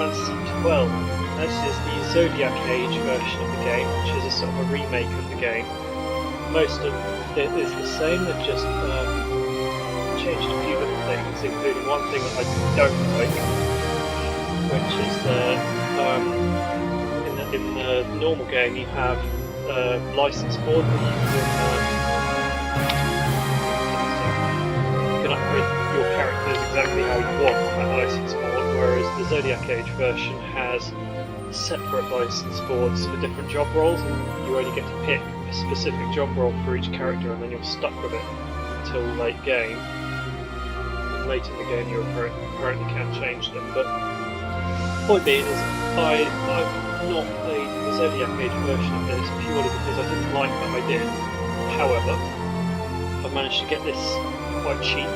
Fantasy XII. This is the Zodiac Age version of the game, which is a sort of a remake of the game. Most of it is the same, they've just changed a few little things, including one thing that I don't like, which is in the normal game you have a license board that you can upgrade your characters exactly how you want on that license board, whereas the Zodiac Age version has separate license boards for different job roles, and you only get to pick a specific job role for each character, and then you're stuck with it until late game. And late in the game you apparently can't change them, but point being is I've not played the Zodiac Age version of this purely because I didn't like that I did. However, I've managed to get this quite cheap,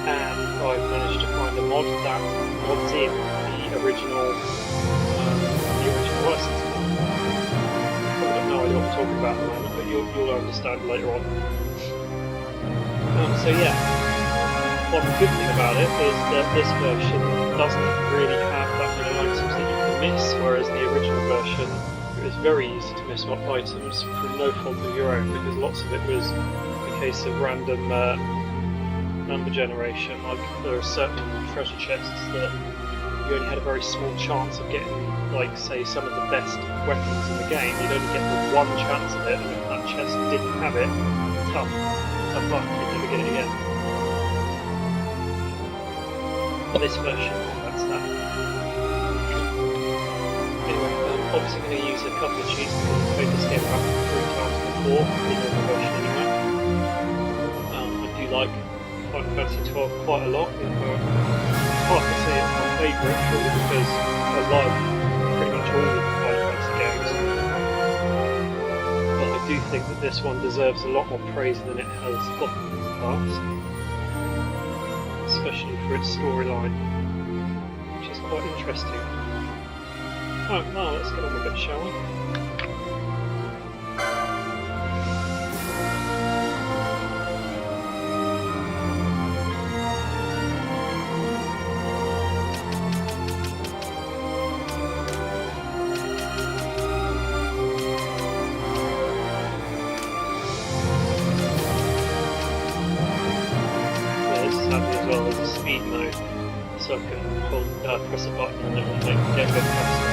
and I've managed to find a mod that mods in the original license. I have no idea what I'm talking about at the moment, but you'll understand later on. So yeah, one good thing about it is that this version doesn't really have that many items that you can miss, whereas the original version, it was very easy to miss items through no fault of your own, because lots of it was a case of random number generation. Like there are certain treasure chests that you only had a very small chance of getting, like say some of the best weapons in the game. You'd only get the one chance of it, and if that chest didn't have it, tough luck, you'd never get it again. This version, that's that. Anyway, I'm obviously going to use a couple of cheats because I've played this game about 3 times before, the normal version anyway. I do like Final Fantasy XII quite a lot. It's hard to say it's my favourite, purely because I love pretty much all of the Final Fantasy games. But I do think that this one deserves a lot more praise than it has gotten in the past. Especially for its storyline, which is quite interesting. Right, now let's get on with it, shall we? There's a speed mode, so I can press a button and it will make the game go faster.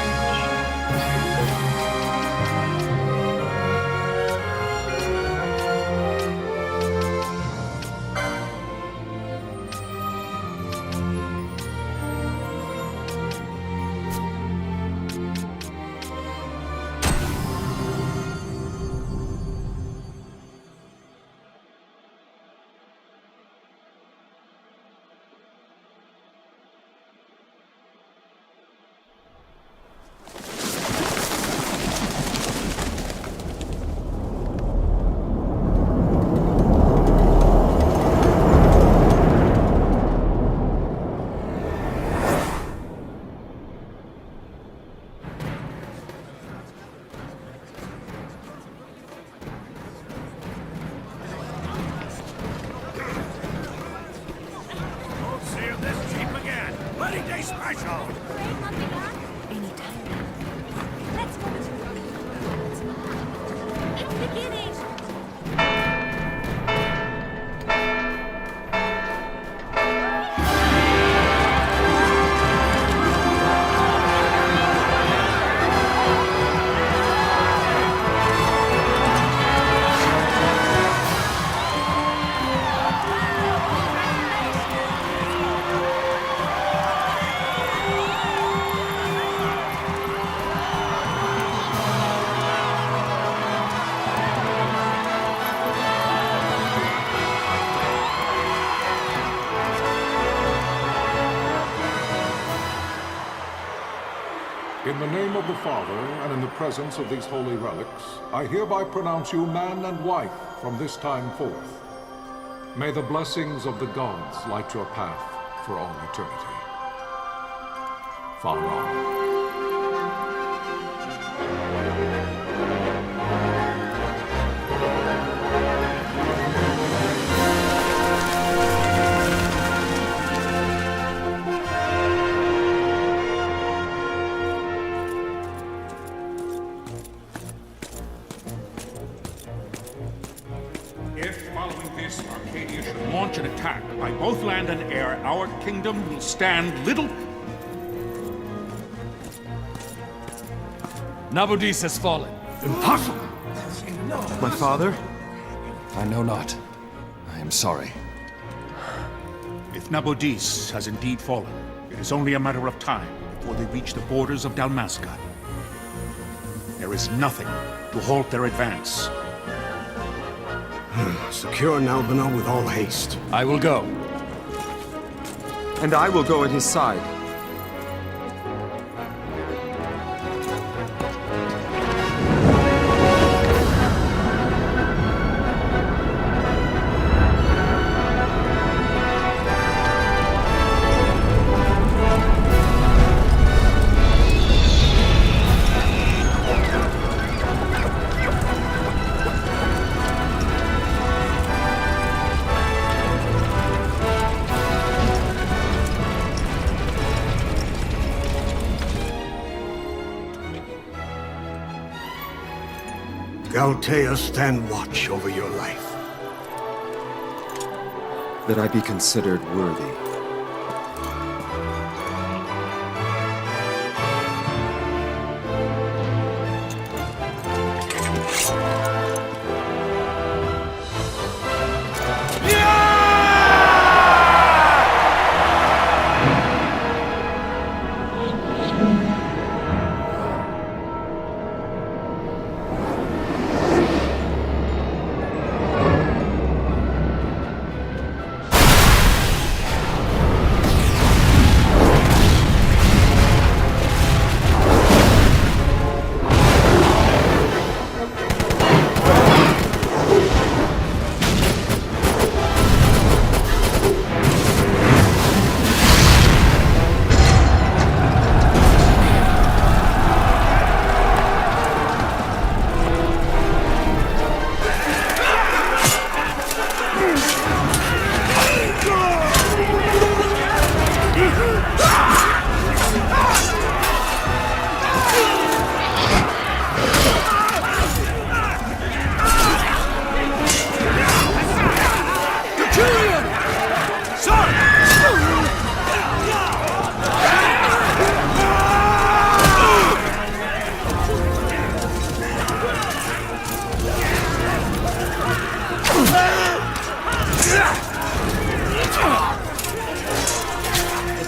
In the name of the Father, and in the presence of these holy relics, I hereby pronounce you man and wife from this time forth. May the blessings of the gods light your path for all eternity. Far on. If, following this, Arcadia should launch an attack by both land and air, our kingdom will stand little... Nabudis has fallen. Impossible! My father? I know not. I am sorry. If Nabudis has indeed fallen, it is only a matter of time before they reach the borders of Dalmasca. There is nothing to halt their advance. Secure Nalbina with all haste. I will go. And I will go at his side. Galtea, stand watch over your life. That I be considered worthy.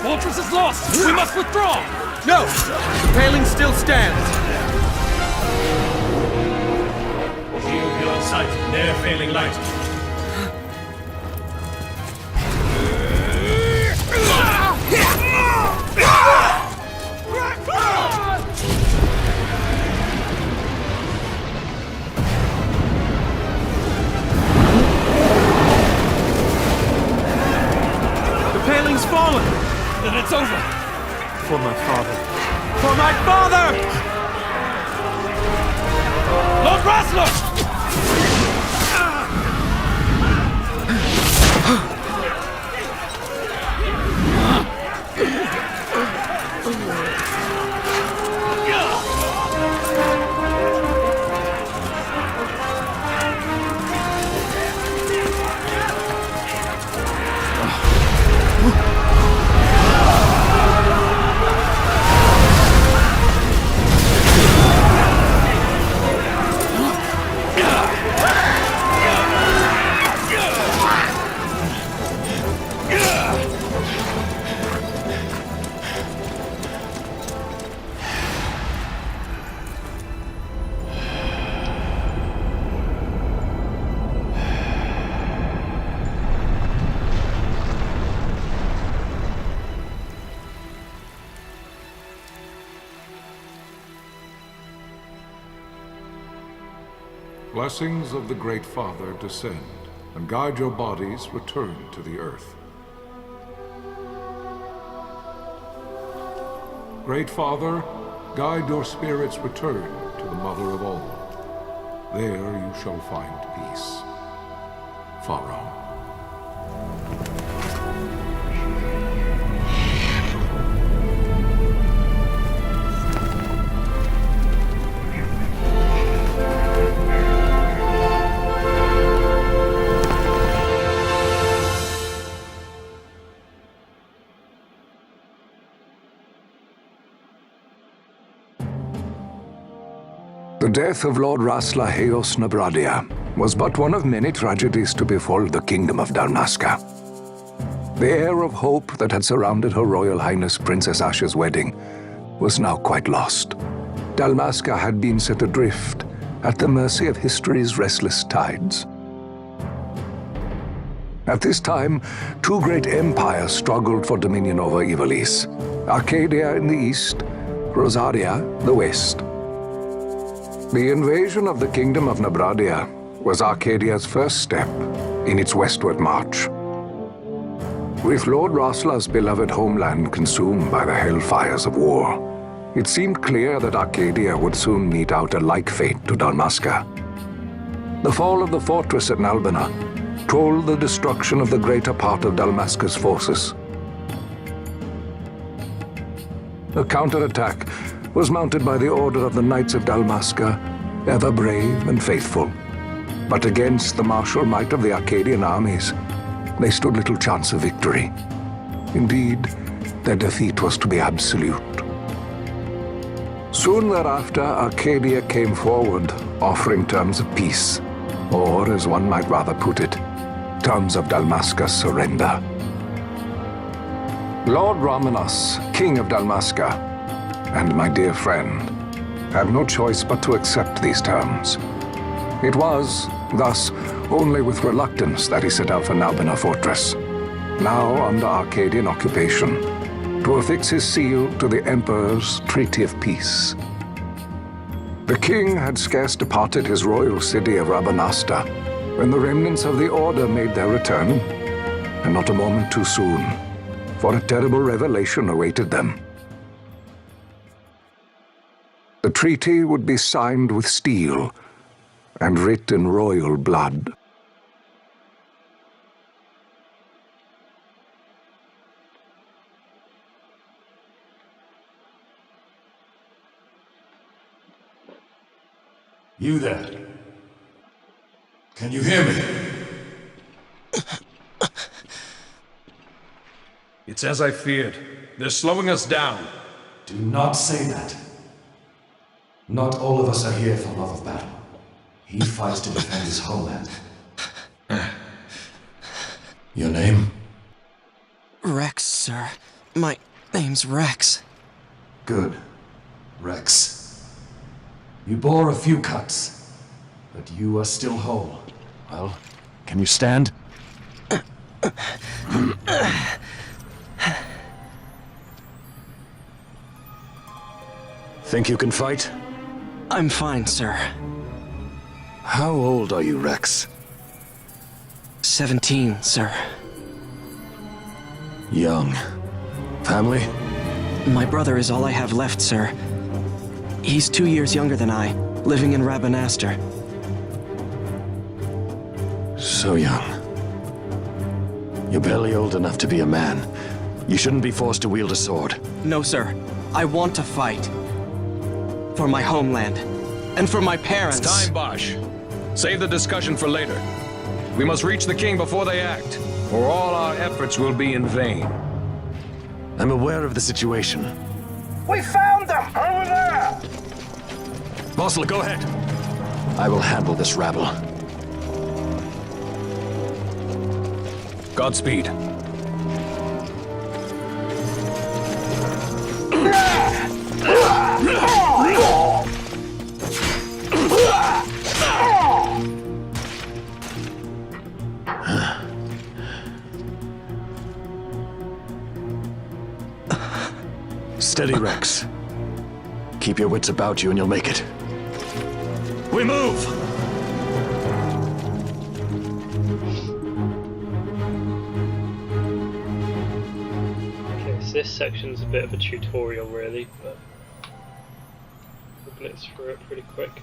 Fortress is lost! We must withdraw! No! The paling still stands! Shield beyond sight, ne'er failing light. The paling's fallen! Then it's over! For my father. For my father! Lord Rasler! Blessings of the Great Father descend, and guide your bodies return to the earth. Great Father, guide your spirits return to the Mother of all. There you shall find peace. Pharaoh. The death of Lord Rasla Heos Nabradia was but one of many tragedies to befall the Kingdom of Dalmasca. The air of hope that had surrounded Her Royal Highness Princess Asha's wedding was now quite lost. Dalmasca had been set adrift at the mercy of history's restless tides. At this time, two great empires struggled for dominion over Ivalice: Arcadia in the east, Rosaria the west. The invasion of the Kingdom of Nabradia was Arcadia's first step in its westward march. With Lord Rasla's beloved homeland consumed by the hellfires of war, it seemed clear that Arcadia would soon mete out a like fate to Dalmasca. The fall of the fortress at Nalbina told the destruction of the greater part of Dalmasca's forces. A counterattack was mounted by the order of the Knights of Dalmasca, ever brave and faithful. But against the martial might of the Arcadian armies, they stood little chance of victory. Indeed, their defeat was to be absolute. Soon thereafter, Arcadia came forward, offering terms of peace, or, as one might rather put it, terms of Dalmasca's surrender. Lord Rabanastre, King of Dalmasca, and my dear friend, had no choice but to accept these terms. It was, thus, only with reluctance that he set out for Nalbina Fortress, now under Arcadian occupation, to affix his seal to the Emperor's Treaty of Peace. The king had scarce departed his royal city of Rabanastre when the remnants of the Order made their return, and not a moment too soon, for a terrible revelation awaited them. The treaty would be signed with steel and writ in royal blood. You there? Can you hear me? It's as I feared. They're slowing us down. Do not say that. Not all of us are here for love of battle. He fights to defend his homeland. Your name? Rex, sir. My name's Rex. Good. Rex. You bore a few cuts, but you are still whole. Well, can you stand? Think you can fight? I'm fine, sir. How old are you, Rex? 17, sir. Young. Family? My brother is all I have left, sir. He's 2 years younger than I, living in Rabanastre. So young. You're barely old enough to be a man. You shouldn't be forced to wield a sword. No, sir. I want to fight. For my homeland. And for my parents. It's time, Bosch. Save the discussion for later. We must reach the king before they act, or all our efforts will be in vain. I'm aware of the situation. We found them! Over there! Mossel, go ahead. I will handle this rabble. Godspeed. Steady, Rex. Keep your wits about you and you'll make it. We move! Okay, so this section's a bit of a tutorial really, but we'll blitz through it pretty quick.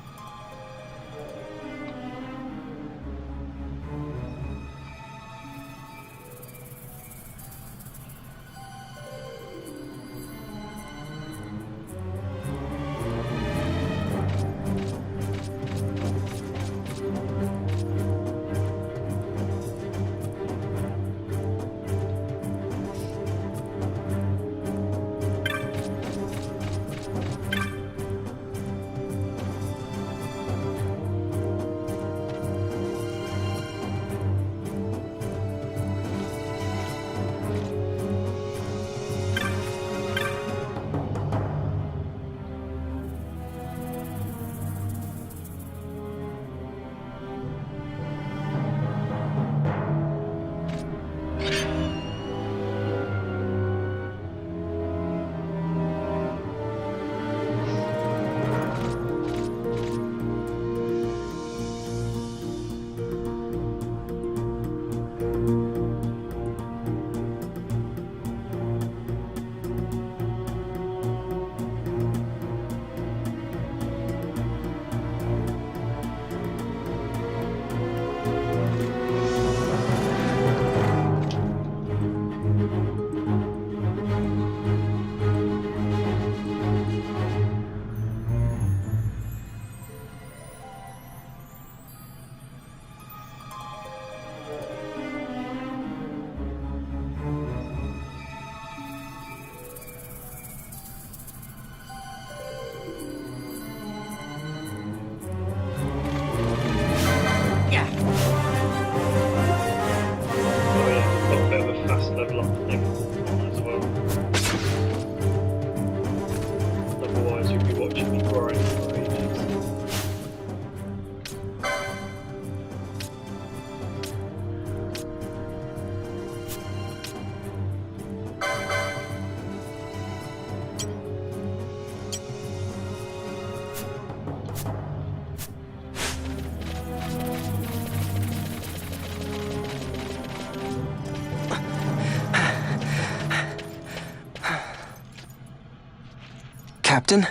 Captain?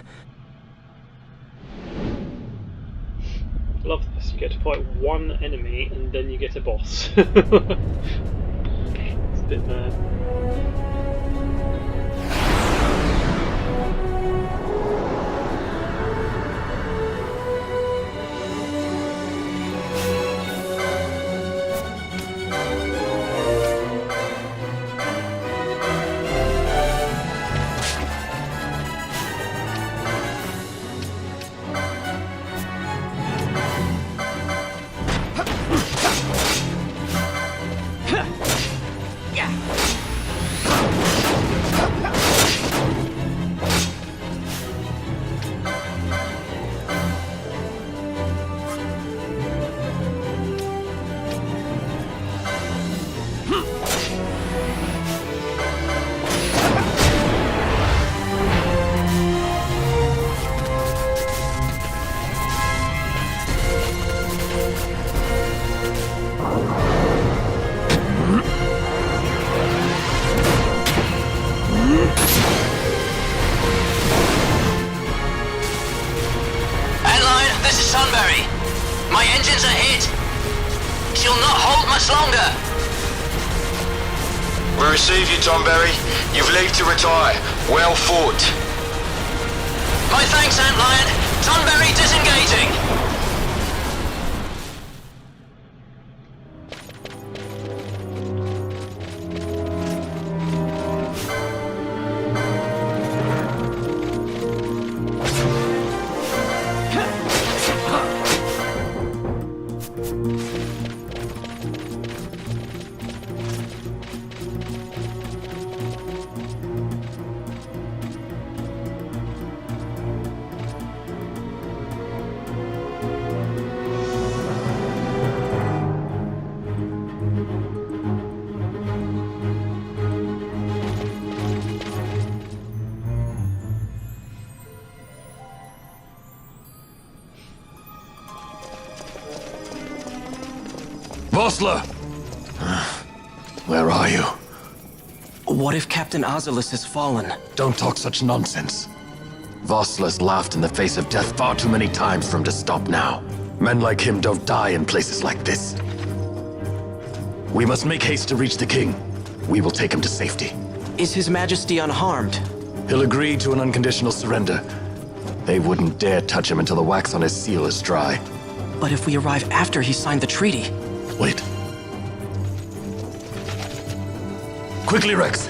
Love this. You get to fight one enemy and then you get a boss. It's a bit mad. My engines are hit. She'll not hold much longer. We receive you, Tonberry. You've leave to retire. Well fought. My thanks, Antlion. Tonberry disengaging. Vossler! Where are you? What if Captain Azulis has fallen? Don't talk such nonsense. Vossler's laughed in the face of death far too many times for him to stop now. Men like him don't die in places like this. We must make haste to reach the king. We will take him to safety. Is His Majesty unharmed? He'll agree to an unconditional surrender. They wouldn't dare touch him until the wax on his seal is dry. But if we arrive after he signed the treaty... Wait. Quickly, Rex.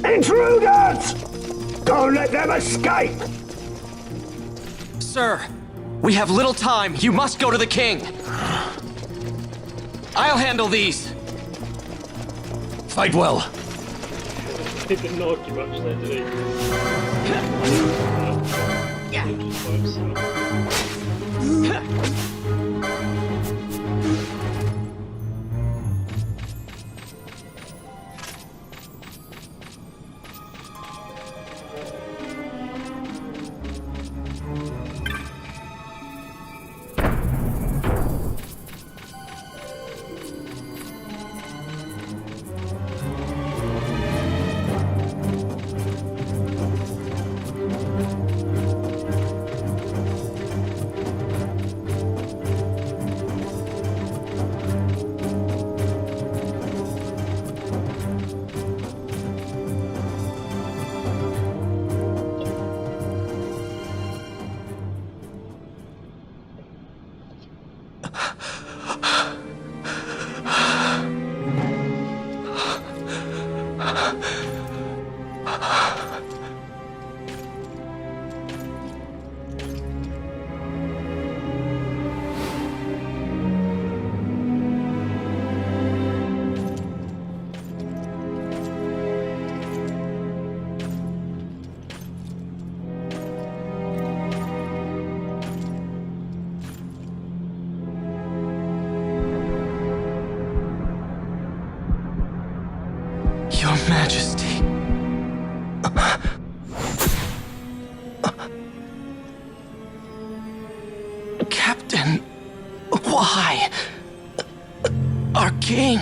Intruders! Don't let them escape! Sir, we have little time. You must go to the king. I'll handle these. Fight well. He didn't argue much there, did he? Yeah. Just by himself. Your Majesty. Captain, why? Our king,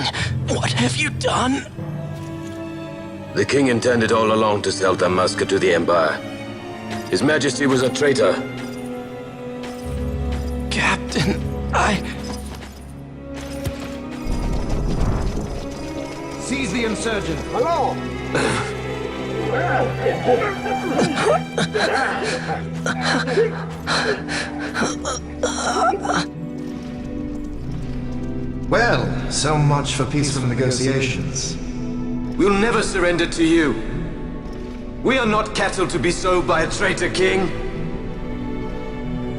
what have you done? The king intended all along to sell Dalmasca to the Empire. His Majesty was a traitor. Captain, Seize the insurgent! Hello! Well, so much for peaceful negotiations. We'll never surrender to you. We are not cattle to be sold by a traitor king.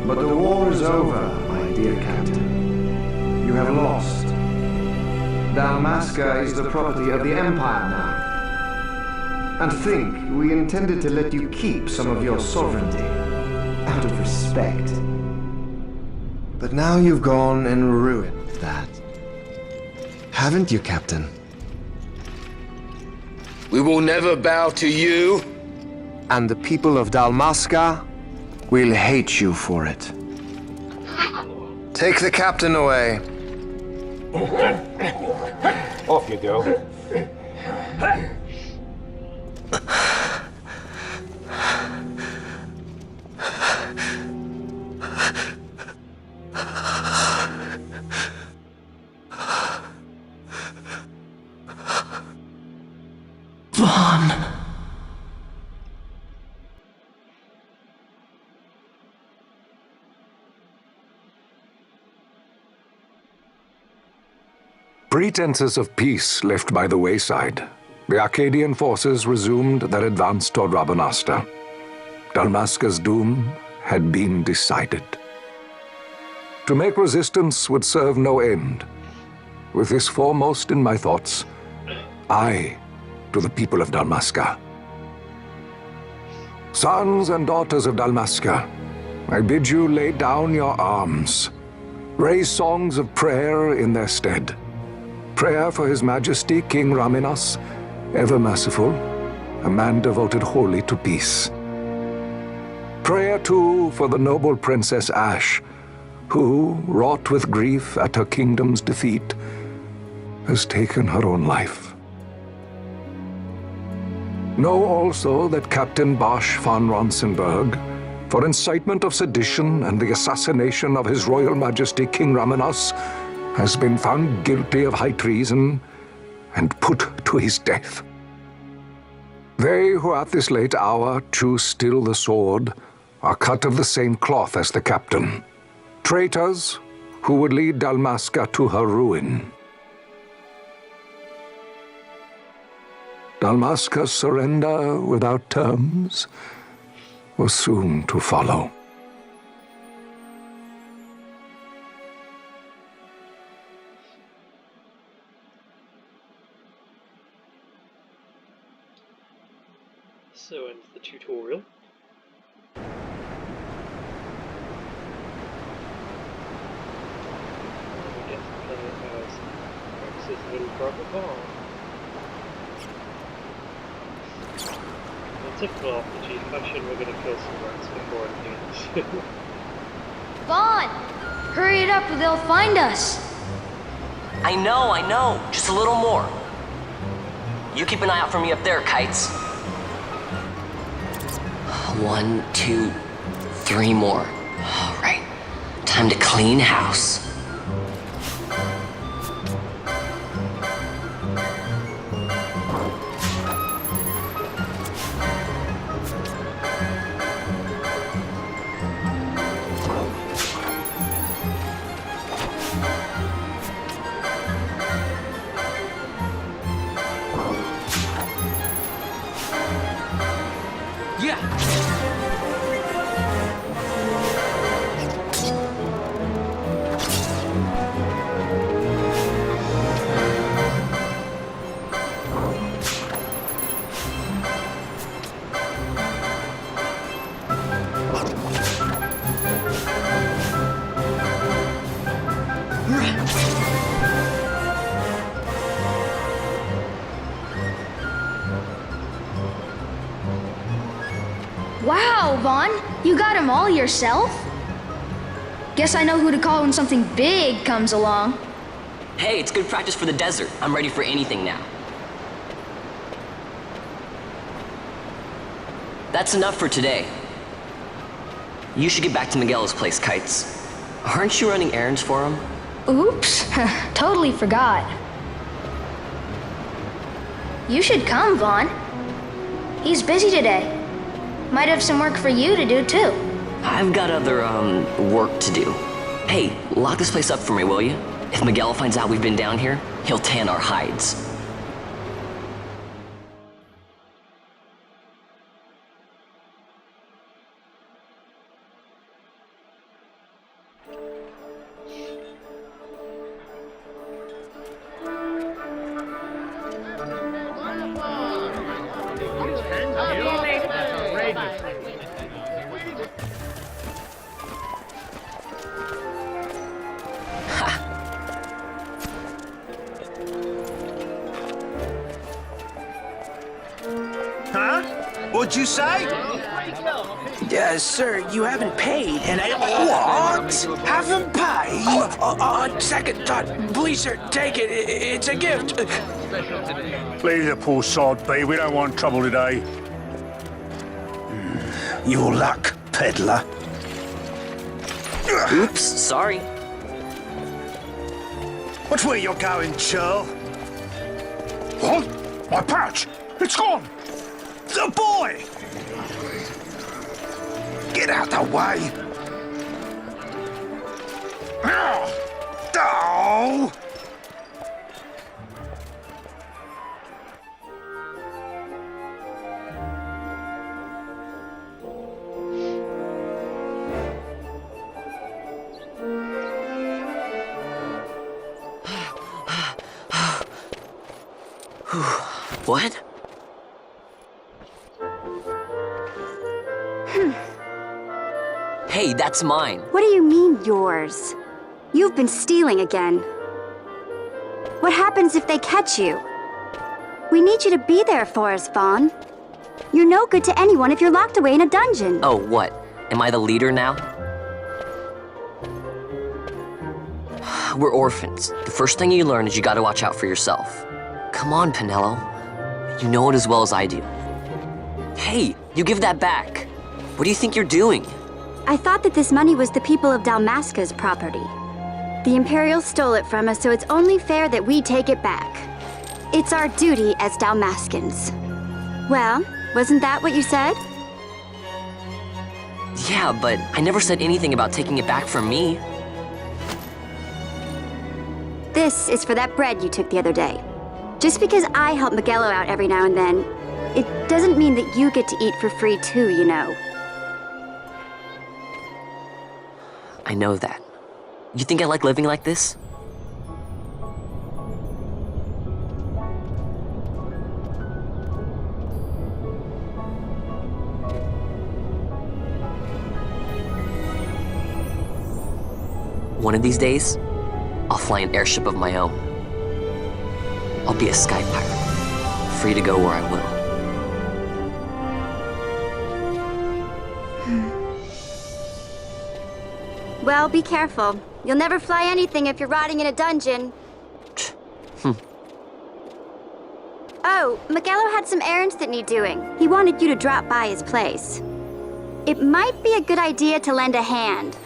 But the war is over, my dear captain. You have lost. Dalmasca is the property of the Empire now. And think, we intended to let you keep some of your sovereignty, out of respect. But now you've gone and ruined that. Haven't you, Captain? We will never bow to you. And the people of Dalmasca will hate you for it. Take the captain away. Off you go. Vaughn. Pretenses of peace left by the wayside, the Arcadian forces resumed their advance toward Rabanastre. Dalmasca's doom had been decided. To make resistance would serve no end. With this foremost in my thoughts, I, to the people of Dalmasca. Sons and daughters of Dalmasca, I bid you lay down your arms. Raise songs of prayer in their stead. Prayer for His Majesty King Raminas, ever merciful, a man devoted wholly to peace. Prayer, too, for the noble Princess Ash, who, wrought with grief at her kingdom's defeat, has taken her own life. Know also that Captain Bosch von Ronsenberg, for incitement of sedition and the assassination of His Royal Majesty King Raminas, has been found guilty of high treason and put to his death. They who at this late hour choose still the sword are cut of the same cloth as the captain. Traitors who would lead Dalmasca to her ruin. Dalmasca's surrender without terms was soon to follow. So ends the tutorial. We get to play as Rex's little brother Vaughn. In typical RPG fashion, we're going to kill some rats before anything else. Vaughn! Hurry it up or they'll find us! I know. Just a little more. You keep an eye out for me up there, Kites. 1, 2, 3 more. All right. Time to clean house. Wow, Vaughn! You got him all yourself? Guess I know who to call when something big comes along. Hey, it's good practice for the desert. I'm ready for anything now. That's enough for today. You should get back to Miguel's place, Kites. Aren't you running errands for him? Oops, totally forgot. You should come, Vaughn. He's busy today. Might have some work for you to do, too. I've got other, work to do. Hey, lock this place up for me, will you? If Miguel finds out we've been down here, he'll tan our hides. Huh? What'd you say? Sir, you haven't paid, and I... What? Haven't paid? On second thought, please, sir, take it. It's a gift. Leave the poor sod be. We don't want trouble today. Your luck, peddler. Oops, sorry. Watch where you're going, churl. What? My pouch! It's gone! The boy! Get out the way! Oh! What? Hey, that's mine. What do you mean, yours? You've been stealing again. What happens if they catch you? We need you to be there for us, Vaughn. You're no good to anyone if you're locked away in a dungeon. Oh, what? Am I the leader now? We're orphans. The first thing you learn is you gotta watch out for yourself. Come on, Pinello. You know it as well as I do. Hey, you give that back. What do you think you're doing? I thought that this money was the people of Dalmasca's property. The Imperials stole it from us, so it's only fair that we take it back. It's our duty as Dalmascans. Well, wasn't that what you said? Yeah, but I never said anything about taking it back from me. This is for that bread you took the other day. Just because I help Miguelo out every now and then, it doesn't mean that you get to eat for free too, you know. I know that. You think I like living like this? One of these days, I'll fly an airship of my own. I'll be a sky pirate, free to go where I will. Well, be careful. You'll never fly anything if you're rotting in a dungeon. Oh, Miguelo had some errands that need doing. He wanted you to drop by his place. It might be a good idea to lend a hand.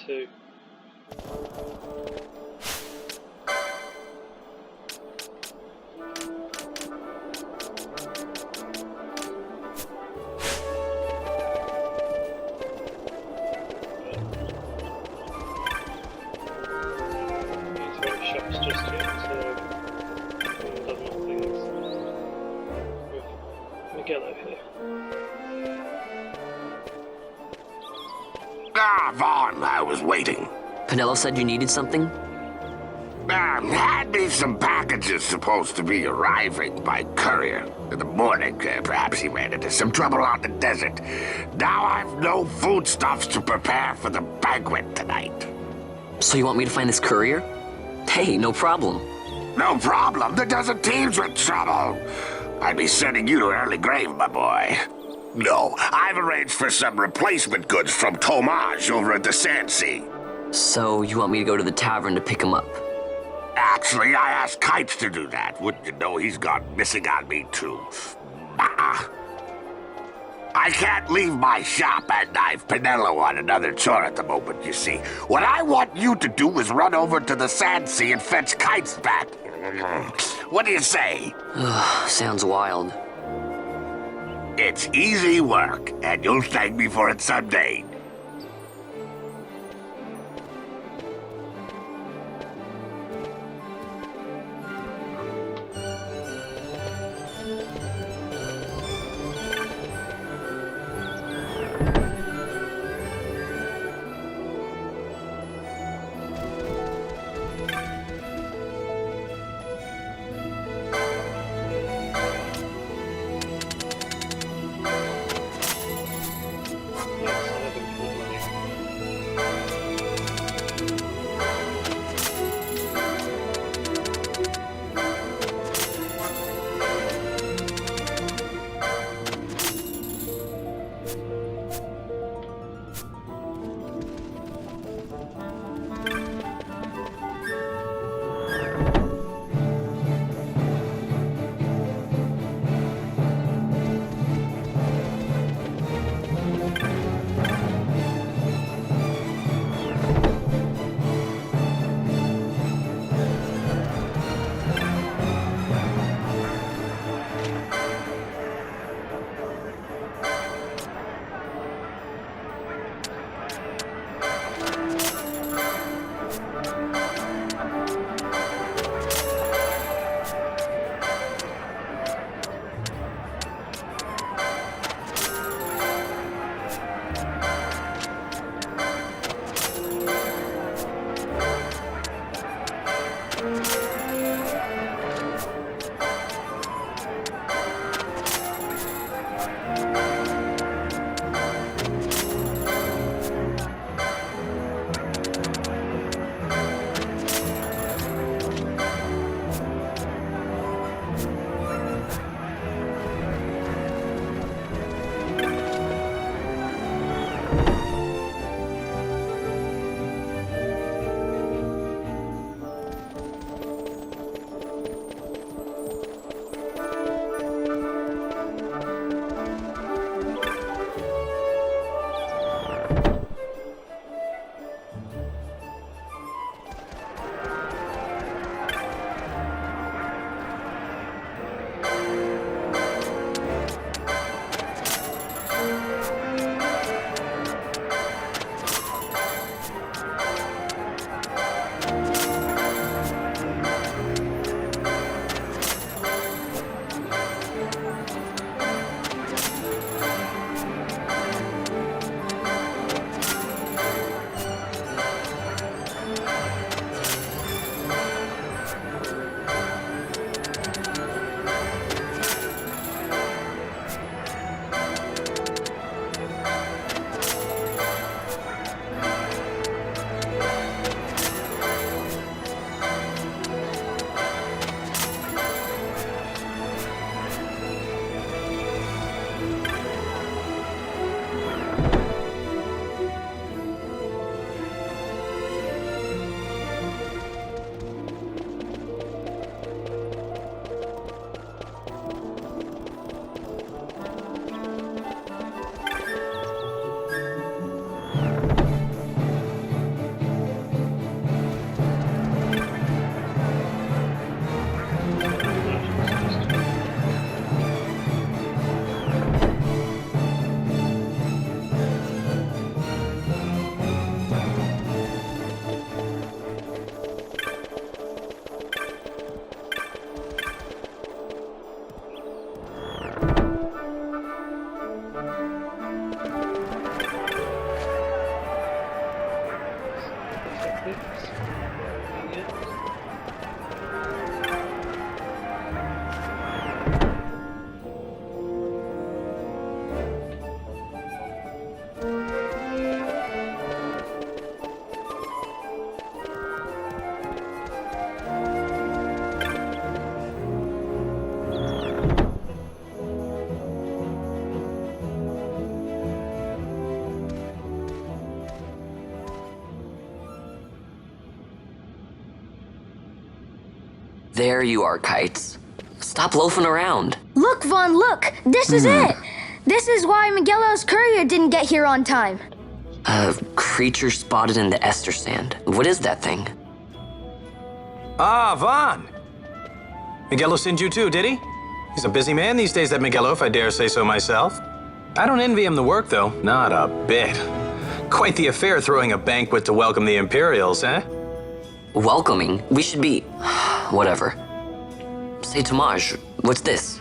Too. Shops just yet, so done more things with Miguelo here. Ah, Vaughn, I was waiting. Pinello said you needed something? Had me some packages supposed to be arriving by courier in the morning. Perhaps he ran into some trouble on the desert. Now I've no foodstuffs to prepare for the banquet tonight. So you want me to find this courier? Hey, no problem. No problem. The desert teems with trouble. I'd be sending you to an early grave, my boy. No, I've arranged for some replacement goods from Tomage over at the Sand Sea. So you want me to go to the tavern to pick him up? Actually, I asked Kites to do that. Wouldn't you know he's gone missing on me, too. I can't leave my shop, and I've Pinello on another chore at the moment, you see. What I want you to do is run over to the Sand Sea and fetch Kites back. What do you say? Sounds wild. It's easy work, and you'll thank me for it someday. There you are, Kites. Stop loafing around. Look, Vaughn, look! This is it! This is why Miguelo's courier didn't get here on time. A creature spotted in the Ester Sand. What is that thing? Ah, Vaughn! Miguelo sent you too, did he? He's a busy man these days, that Miguelo, if I dare say so myself. I don't envy him the work, though. Not a bit. Quite the affair throwing a banquet to welcome the Imperials, eh? Welcoming? We should be... whatever. Say, Tomaj, what's this?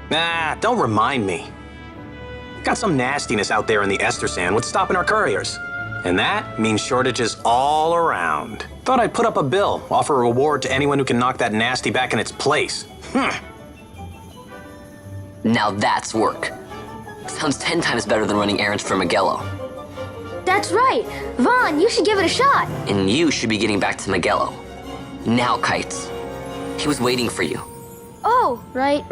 Nah, don't remind me. Got some nastiness out there in the Ester Sand. What's stopping our couriers? And that means shortages all around. Thought I'd put up a bill, offer a reward to anyone who can knock that nasty back in its place. Now that's work. Sounds 10 times better than running errands for Miguelo. That's right! Vaughn, you should give it a shot! And you should be getting back to Miguelo. Now, Kites. He was waiting for you. Oh, right.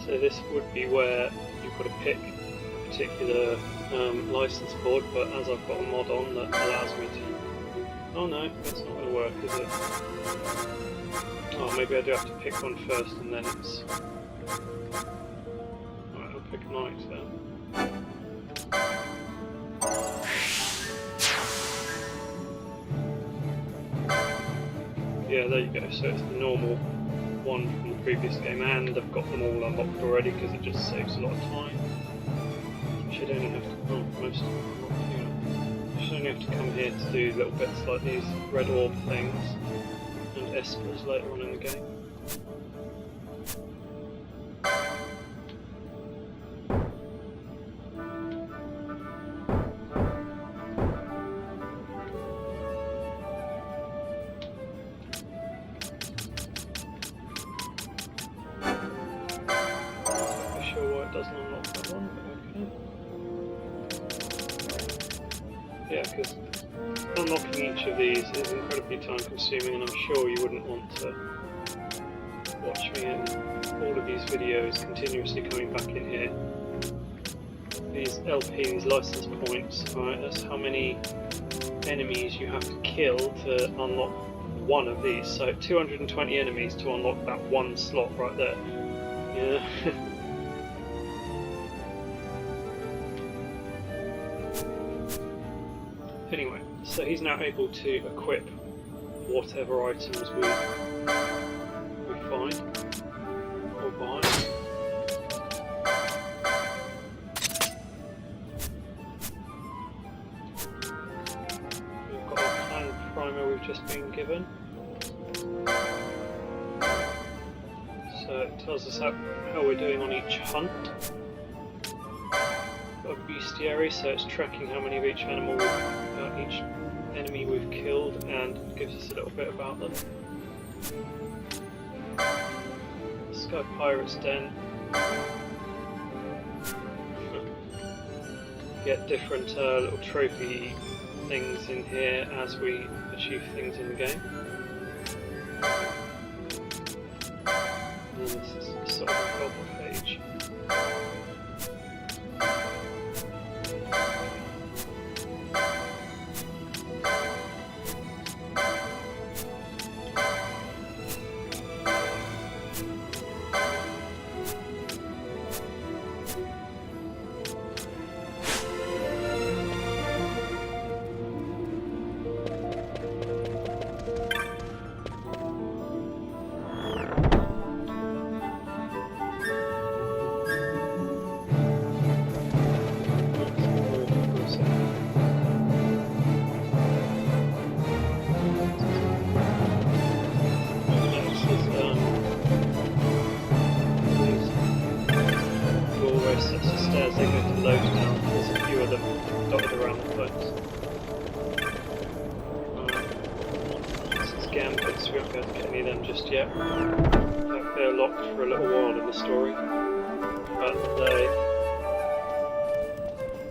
So this would be where you've got to pick a particular license board, but as I've got a mod on that allows me to... Oh no, that's not going to work, is it? Oh, maybe I do have to pick one first and then it's... Alright, I'll pick Knight then. Yeah, there you go, so it's the normal one from the previous game, and I've got them all unlocked already because it just saves a lot of time. I should only have to, most of them, I should only have to come here to do little bits like these red orb things and espers later on in the game. Doesn't unlock that one, but okay. Yeah, because unlocking each of these is incredibly time consuming, and I'm sure you wouldn't want to watch me in all of these videos continuously coming back in here. These LP, these license points, right, that's how many enemies you have to kill to unlock one of these. So 220 enemies to unlock that one slot right there. Yeah. Anyway, so he's now able to equip whatever items we find or buy. been given. So it tells us how we're doing on each hunt. Got a bestiary, so it's tracking how many of each animal, each enemy we've killed, and gives us a little bit about them. Sky Pirate's Den. Get different little trophy things in here as we achieve things in the game. And this is sort of a helper page. Gambits, we won't be able to get any of them just yet. They're locked for a little while in the story, but they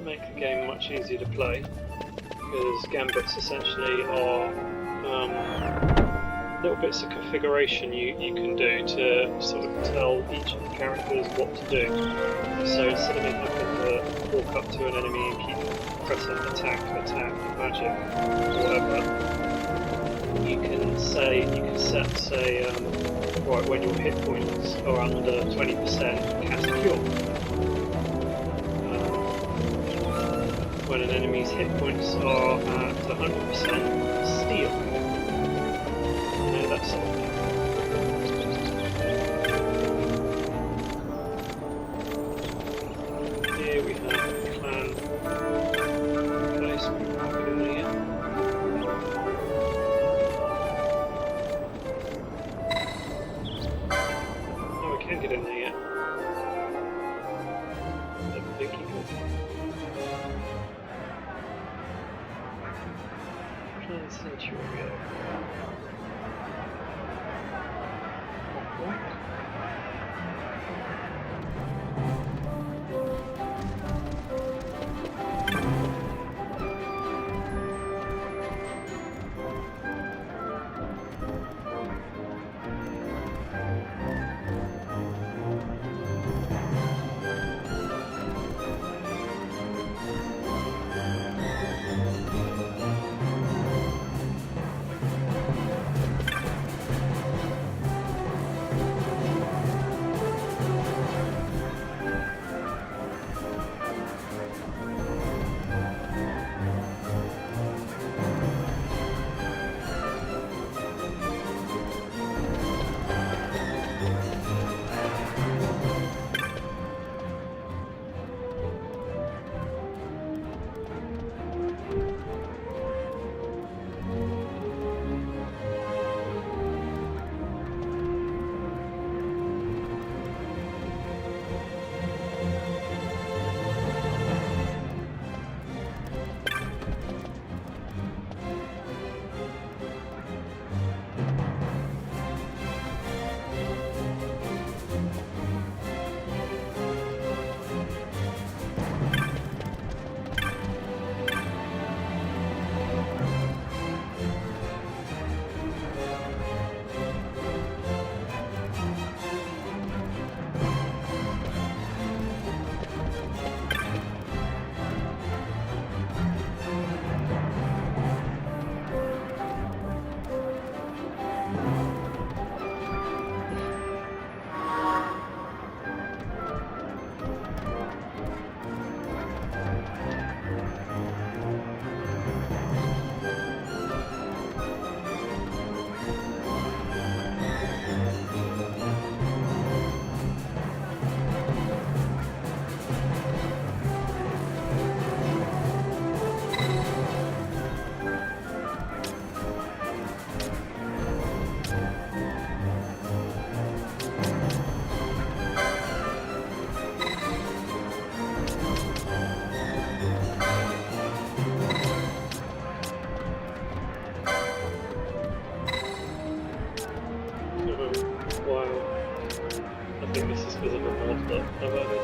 make the game much easier to play, because gambits essentially are little bits of configuration you can do to sort of tell each of the characters what to do. So instead of having to walk up to an enemy and keep pressing attack, magic, whatever, you can set, right, when your hit points are under 20%, cast Cure. When an enemy's hit points are at 100%, Steal. You know, that sort of thing. Here we have clan placement in here. Can't get in there yet. Don't think he could. Clan Sanctuary. Wow. I think this is because of the mod that I've added.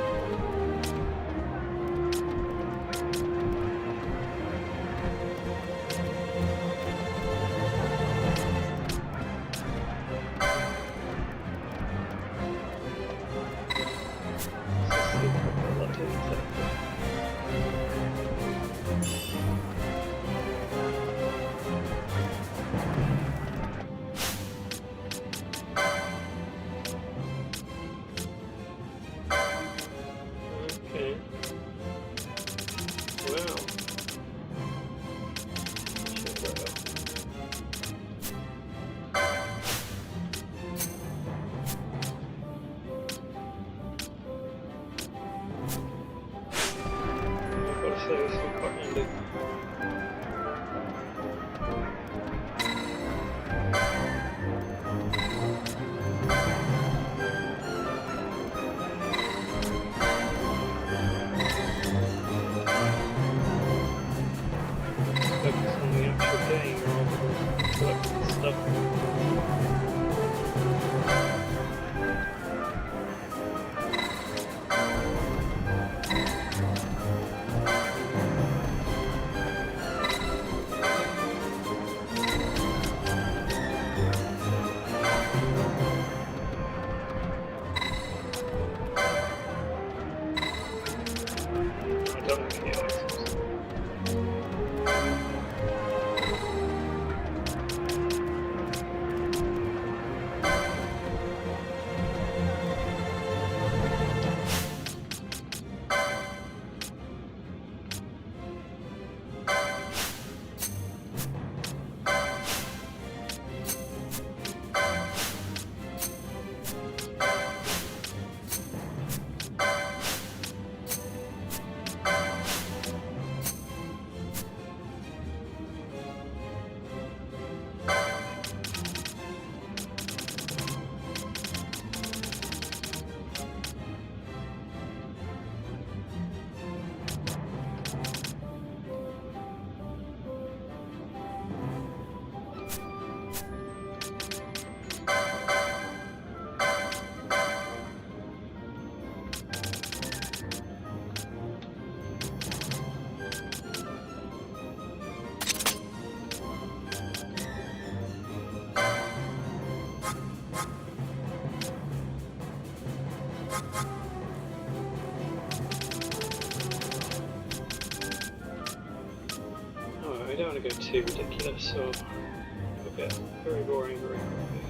I don't want to go too ridiculous, so it'll get very boring very quickly.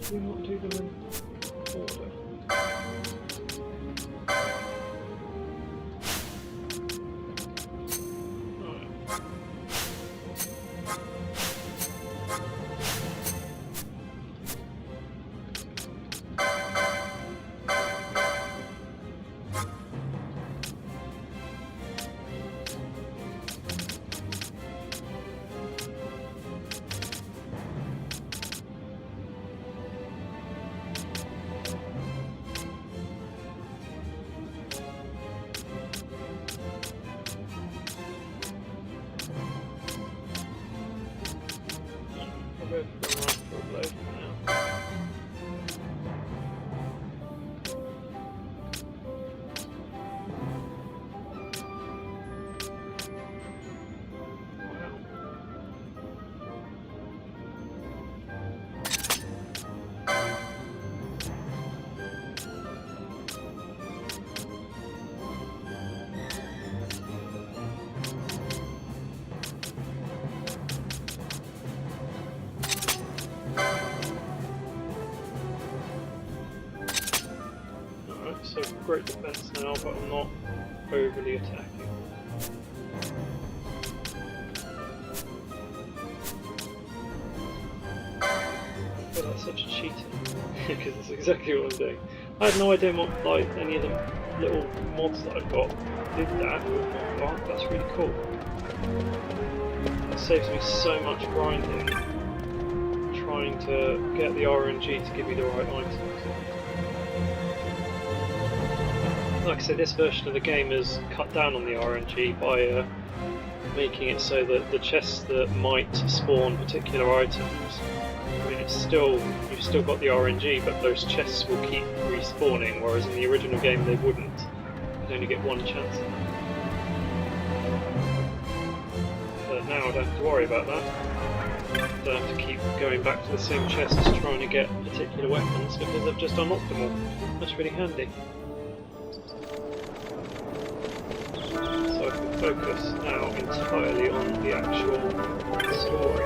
Do we not do them in order? So great defense now, but I'm not overly attacking. I feel like such a cheater because it's exactly what I'm doing. I had no idea what, like, any of the little mods that I've got did that with my bot. That's really cool. That saves me so much grinding trying to get the RNG to give me the right items. like I said, this version of the game has cut down on the RNG by making it so that the chests that might spawn particular items, I mean, you've still got the RNG, but those chests will keep respawning, whereas in the original game they wouldn't. You'd only get one chance. But now I don't have to worry about that. I don't have to keep going back to the same chests trying to get particular weapons because I've just unlocked them all. That's really handy. So I can focus now entirely on the actual story.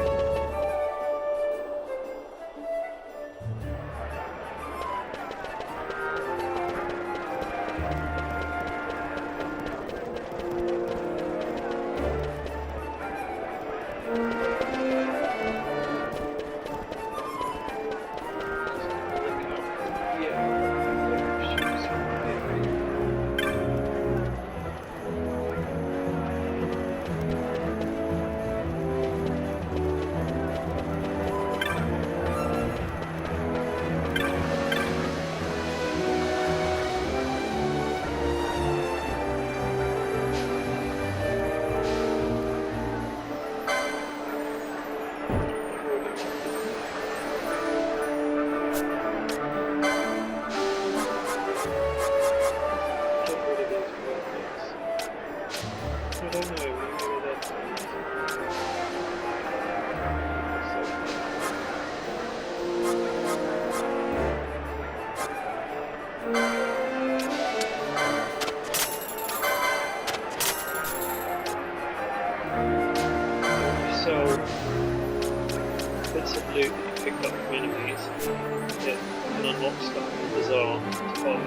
Bits of loot that you picked up from enemies, you can unlock stuff in the bazaar to buy.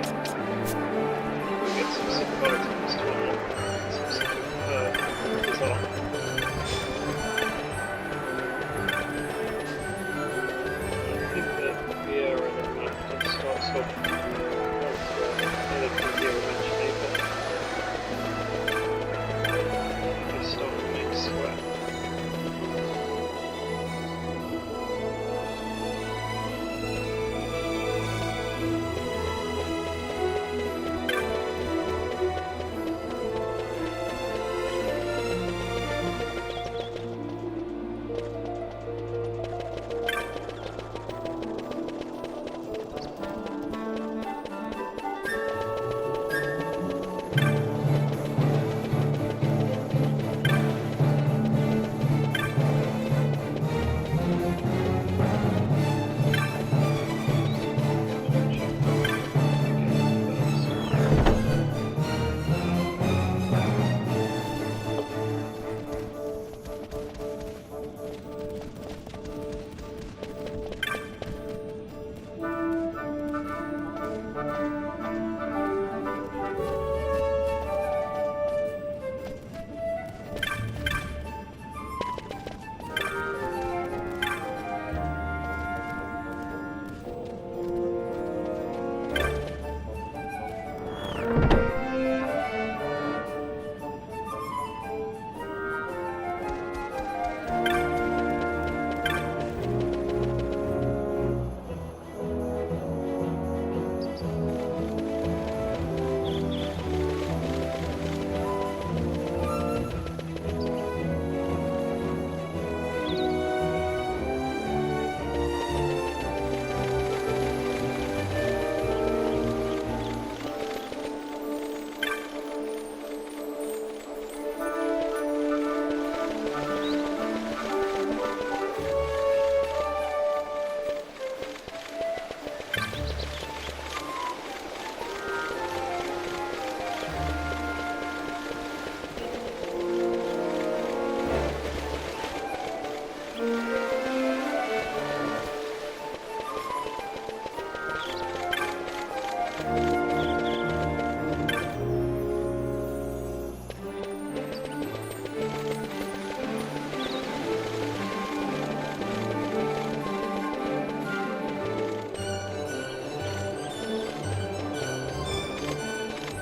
You get some specific items to unlock some specific bazaar. I think that the area of the map just starts off near the here eventually, but you start the main square.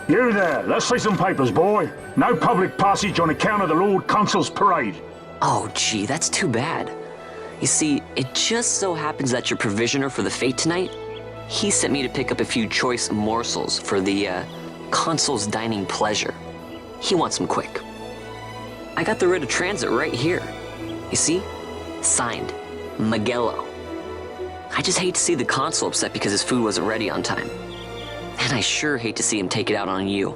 You there, let's see some papers, boy. No public passage on account of the Lord Consul's parade. Oh, gee, that's too bad. You see, it just so happens that your provisioner for the fete tonight, he sent me to pick up a few choice morsels for the Consul's dining pleasure. He wants them quick. I got the writ of transit right here. You see? Signed, Miguelo. I just hate to see the Consul upset because his food wasn't ready on time. And I sure hate to see him take it out on you.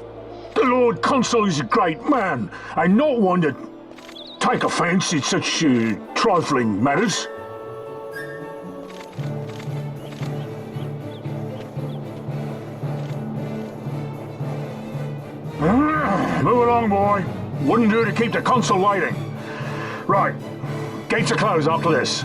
The Lord Consul is a great man, and not one to take offence in such trifling matters. Move along, boy. Wouldn't do to keep the Consul waiting. Right. Gates are closed after this.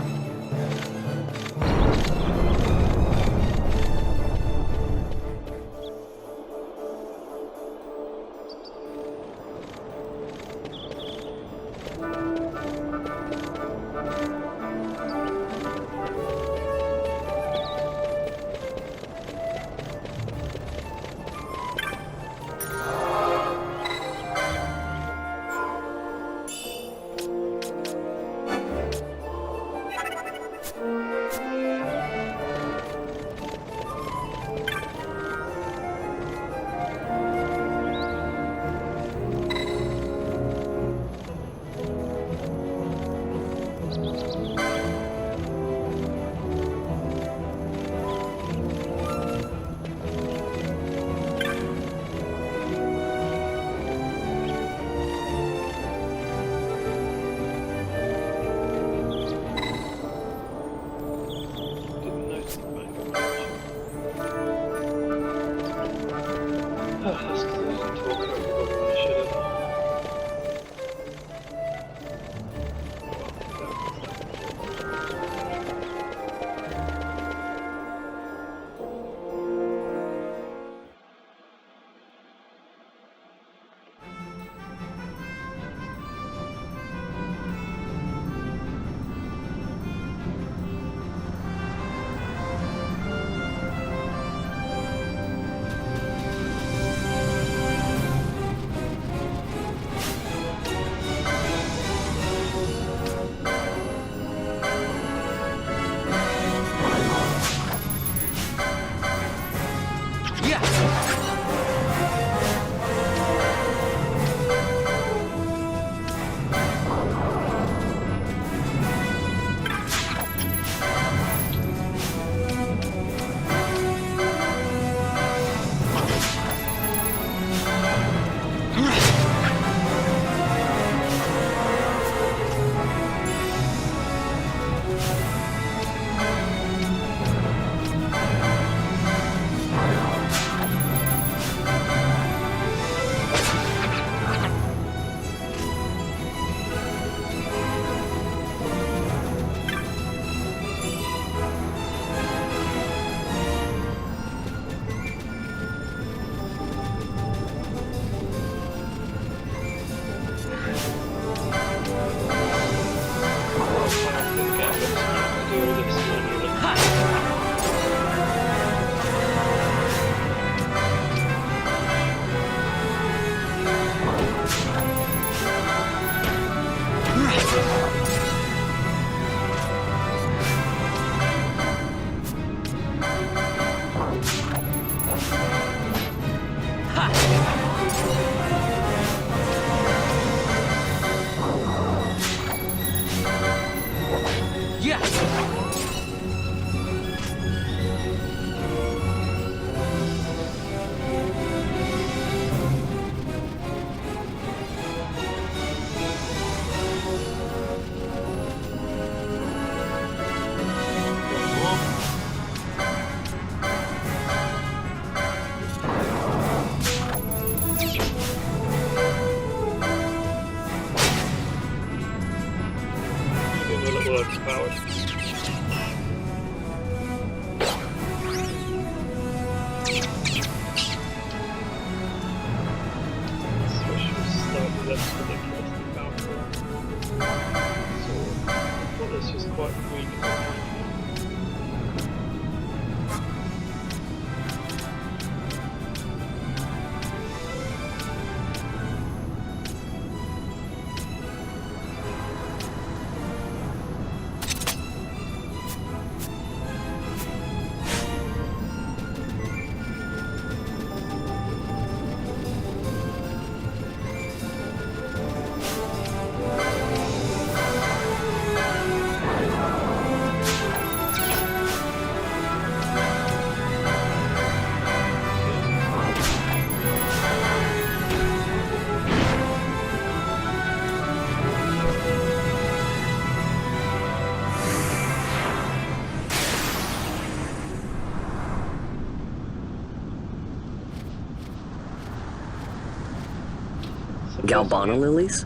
Galbana lilies?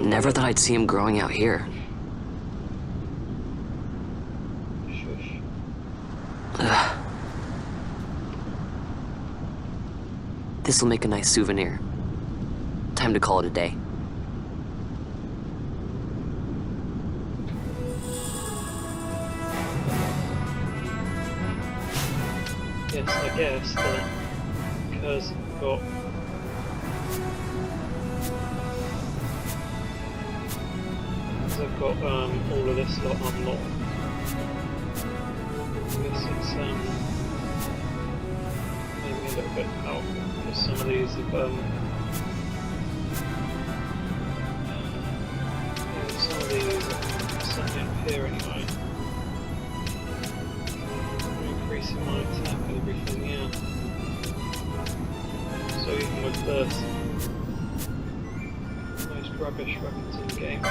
Never thought I'd see him growing out here. Shush. This'll make a nice souvenir. Time to call it a day. Yes, I guess that because I've got all of this lot unlocked. I guess it's maybe a little bit powerful because some of these have yeah, some of these are certainly up here anyway. Increasing my attack and everything, yeah. So even with this, most rubbish weapons in the game.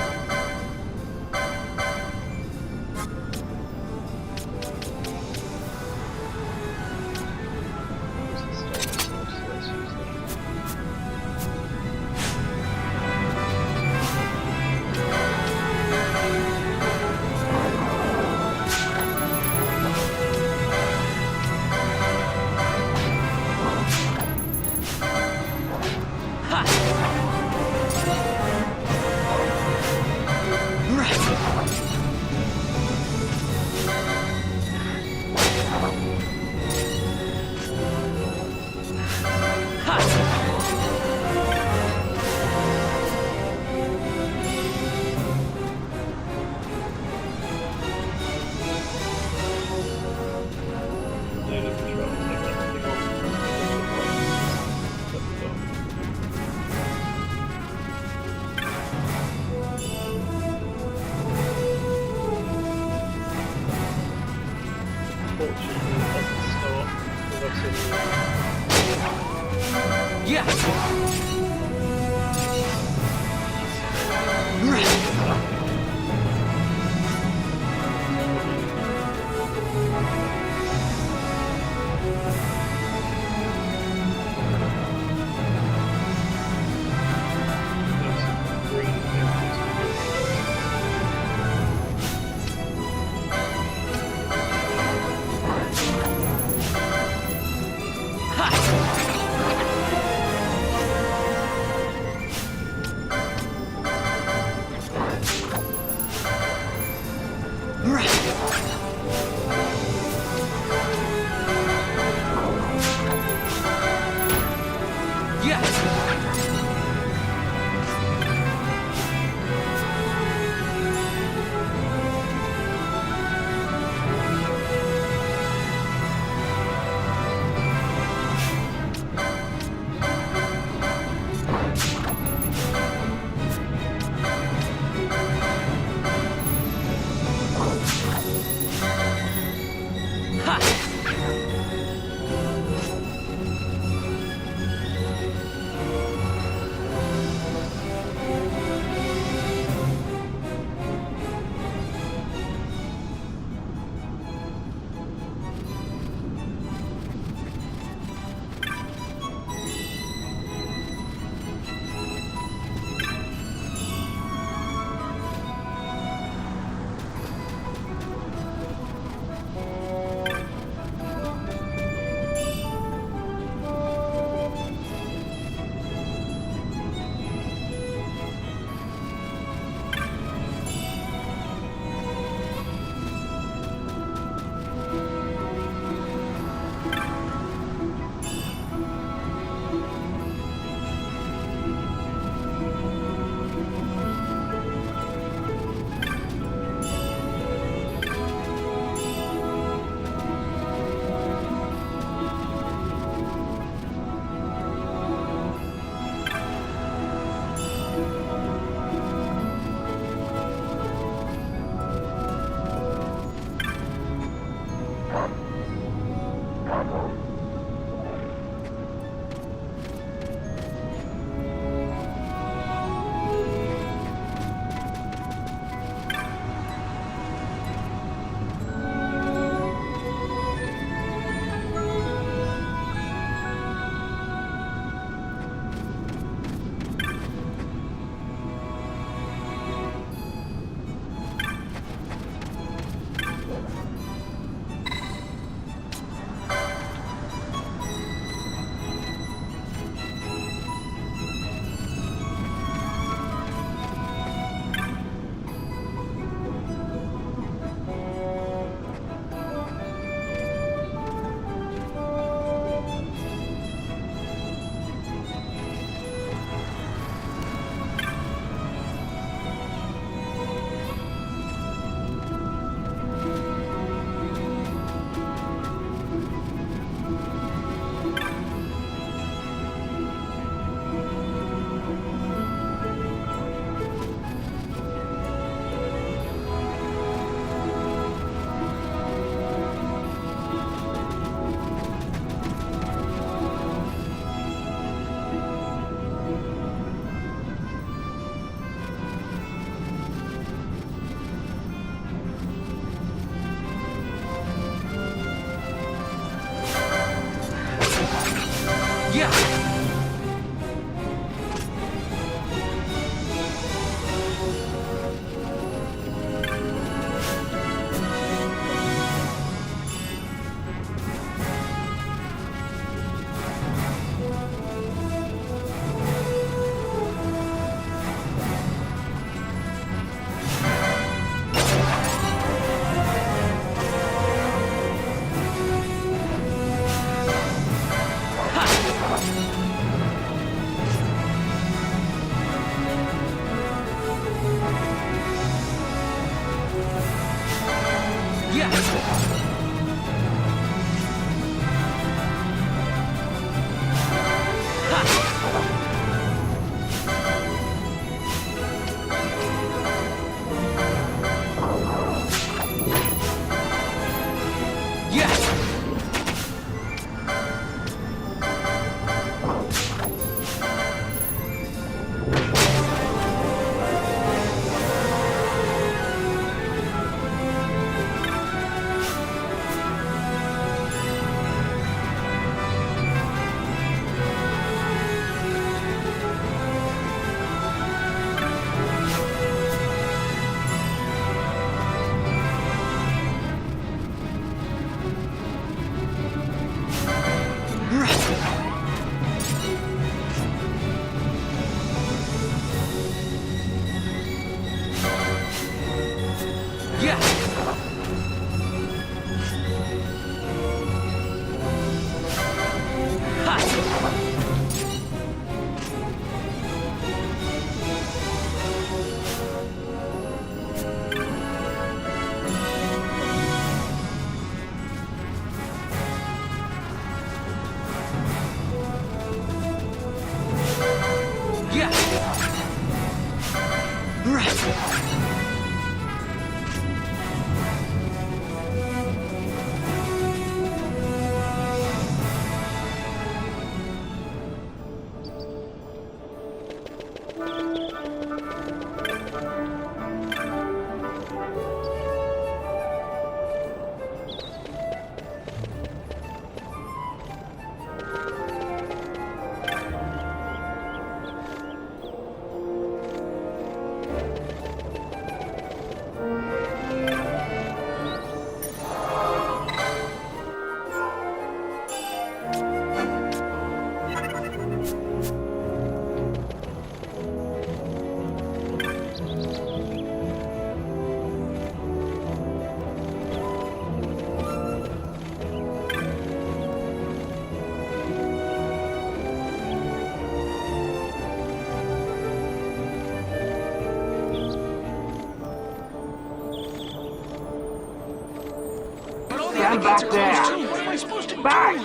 Stand back there! Back!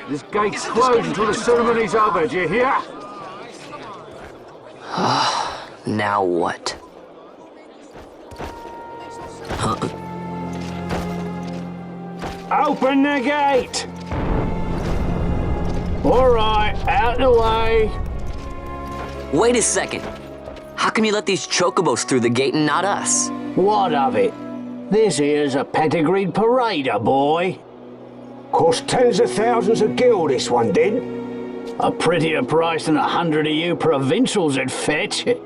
This gate's closed until the ceremony's over, do you hear? Now what? Open the gate! Alright, out the way! Wait a second. How come you let these chocobos through the gate and not us? What of it? This here's a pedigreed parader, boy. Cost tens of thousands of gil, this one did. A prettier price than 100 of you provincials would fetch. Keep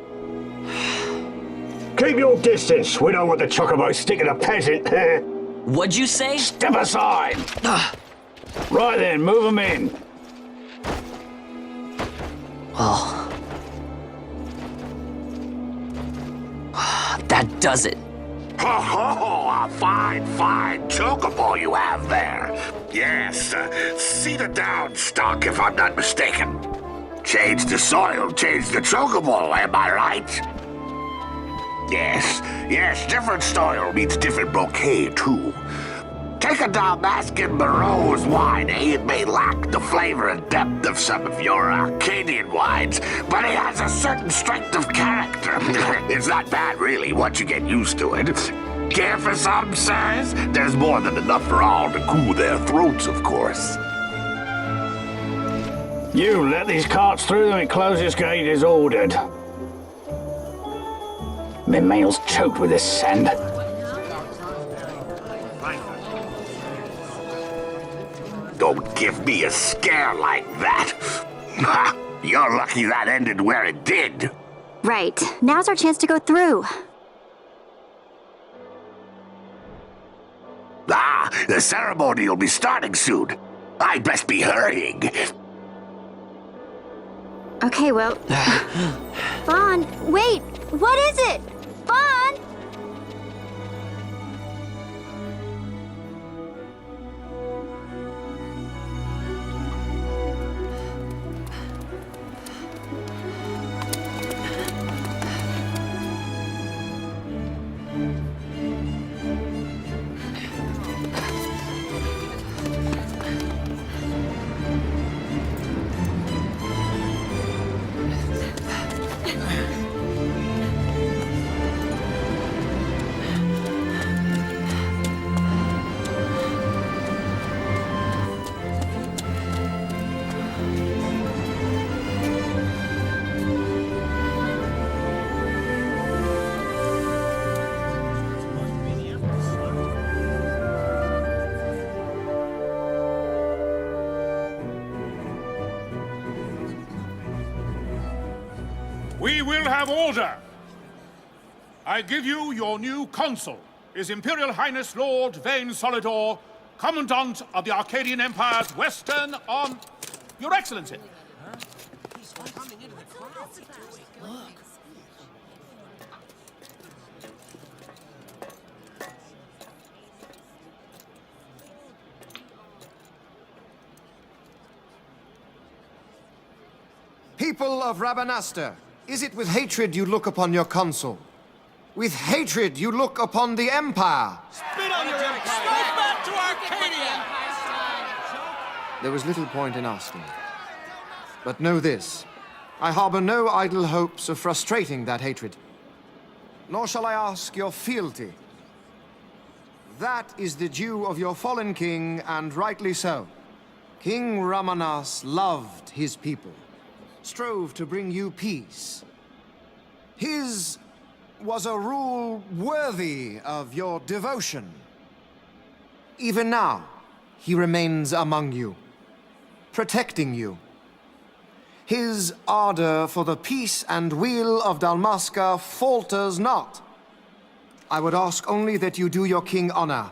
your distance. We don't want the chocobos sticking a peasant. What'd you say? Step aside. Right then, move them in. Well, that does it. Ho ho! A fine, fine chocobo you have there. Yes, cedar down stock if I'm not mistaken. Change the soil, change the chocobo, am I right? Yes, different soil means different bouquet too. Take a Dalmascan Barrow's wine, it may lack the flavor and depth of some of your Arcadian wines, but it has a certain strength of character. It's not bad, really, once you get used to it. Care for some, sirs? There's more than enough for all to cool their throats, of course. You let these carts through and close this gate as ordered. My mail's choked with this sand. Don't give me a scare like that. Ha! You're lucky that ended where it did. Right. Now's our chance to go through. The ceremony will be starting soon. I'd best be hurrying. Okay, well... Vaughn, wait! What is it? Vaughn! We will have order. I give you your new consul, His Imperial Highness Lord Vane Solidor, Commandant of the Arcadian Empire's Western on... Your Excellency. People of Rabanastre, is it with hatred you look upon your consul? With hatred you look upon the Empire? Spit on your empire! Strike back to Arcadia! There was little point in asking. But know this, I harbor no idle hopes of frustrating that hatred. Nor shall I ask your fealty. That is the due of your fallen king, and rightly so. King Rabanastre loved his people, strove to bring you peace. His was a rule worthy of your devotion. Even now, he remains among you, protecting you. His ardor for the peace and weal of Dalmasca falters not. I would ask only that you do your king honor.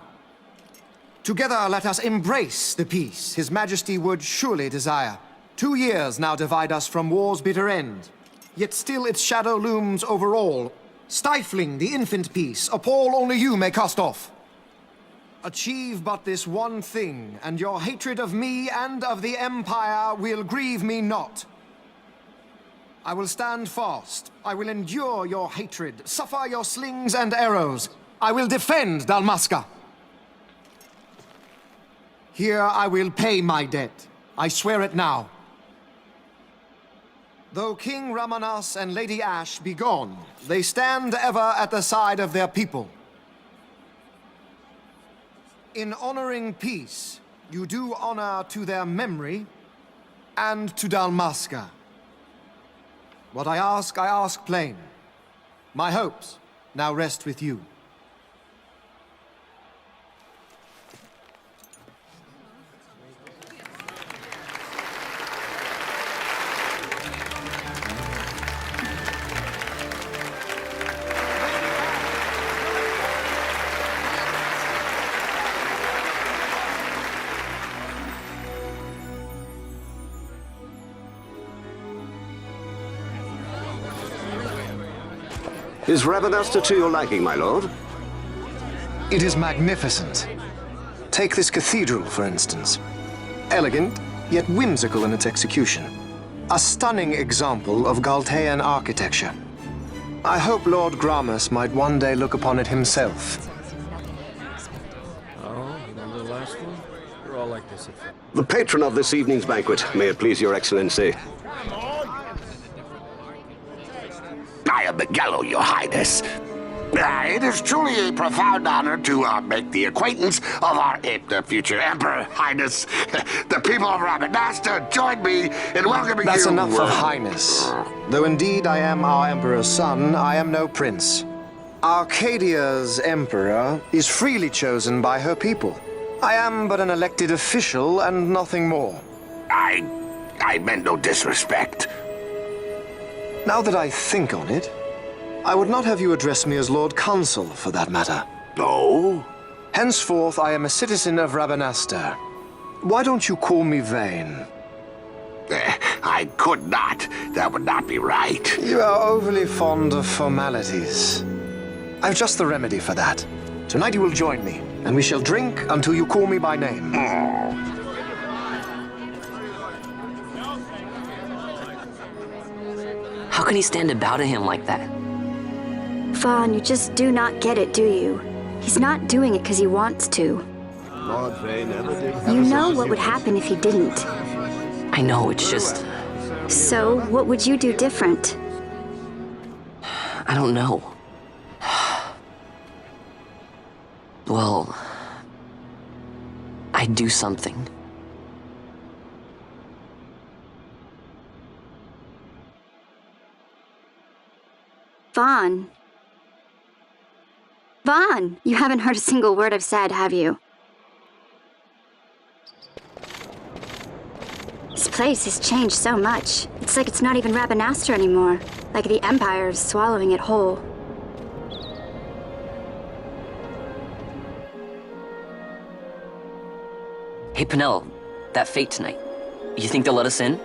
Together let us embrace the peace His Majesty would surely desire. 2 years now divide us from war's bitter end, yet still its shadow looms over all, stifling the infant peace a pall only you may cast off. Achieve but this one thing, and your hatred of me and of the Empire will grieve me not. I will stand fast. I will endure your hatred, suffer your slings and arrows. I will defend Dalmasca. Here I will pay my debt. I swear it now. Though King Rabanastre and Lady Ashe be gone, they stand ever at the side of their people. In honoring peace, you do honor to their memory and to Dalmasca. What I ask plain. My hopes now rest with you. Is Rabanastre to your liking, my lord? It is magnificent. Take this cathedral, for instance. Elegant, yet whimsical in its execution. A stunning example of Galtean architecture. I hope Lord Gramus might one day look upon it himself. Oh, remember the last one? You're all like this. The patron of this evening's banquet, may it please your excellency. I am Miguel, your highness. It is truly a profound honor to make the acquaintance of our future emperor, highness. The people of Rabanastre join me in welcoming you. That's enough of highness. Though indeed I am our emperor's son, I am no prince. Arcadia's emperor is freely chosen by her people. I am but an elected official and nothing more. I meant no disrespect. Now that I think on it, I would not have you address me as Lord Consul, for that matter. No? Henceforth, I am a citizen of Rabanastre. Why don't you call me Vane? I could not. That would not be right. You are overly fond of formalities. I've just the remedy for that. Tonight you will join me, and we shall drink until you call me by name. How can he stand about to him like that? Vaughn, you just do not get it, do you? He's not doing it because he wants to. Lord Vane never did. You know what would happen if he didn't. I know, it's just... So, what would you do different? I don't know. Well... I'd do something. Vaughn. Vaughn! You haven't heard a single word I've said, have you? place has changed so much. It's like it's not even Rabanastre anymore. Like the Empire is swallowing it whole. Hey, Penelo, that fete tonight. You think they'll let us in?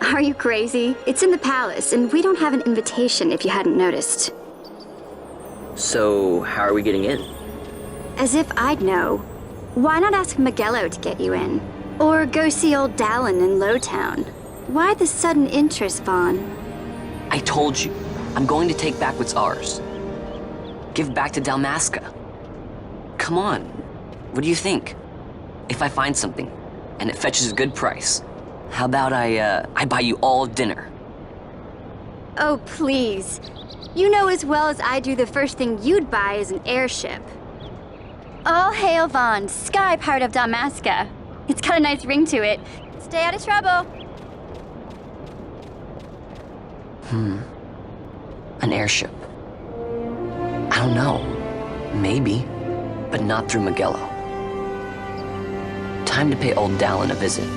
Are you crazy? It's in the palace, and we don't have an invitation if you hadn't noticed. So, how are we getting in? As if I'd know. Why not ask Miguelo to get you in? Or go see old Dallin in Lowtown? Why the sudden interest, Vaughn? I told you, I'm going to take back what's ours. Give back to Dalmasca. Come on, what do you think? If I find something, and it fetches a good price, how about I buy you all dinner? Oh, please. You know as well as I do the first thing you'd buy is an airship. All hail Vaughn, sky part of Dalmasca. It's got a nice ring to it. Stay out of trouble. An airship. I don't know. Maybe, but not through Miguelo. Time to pay old Dallin a visit.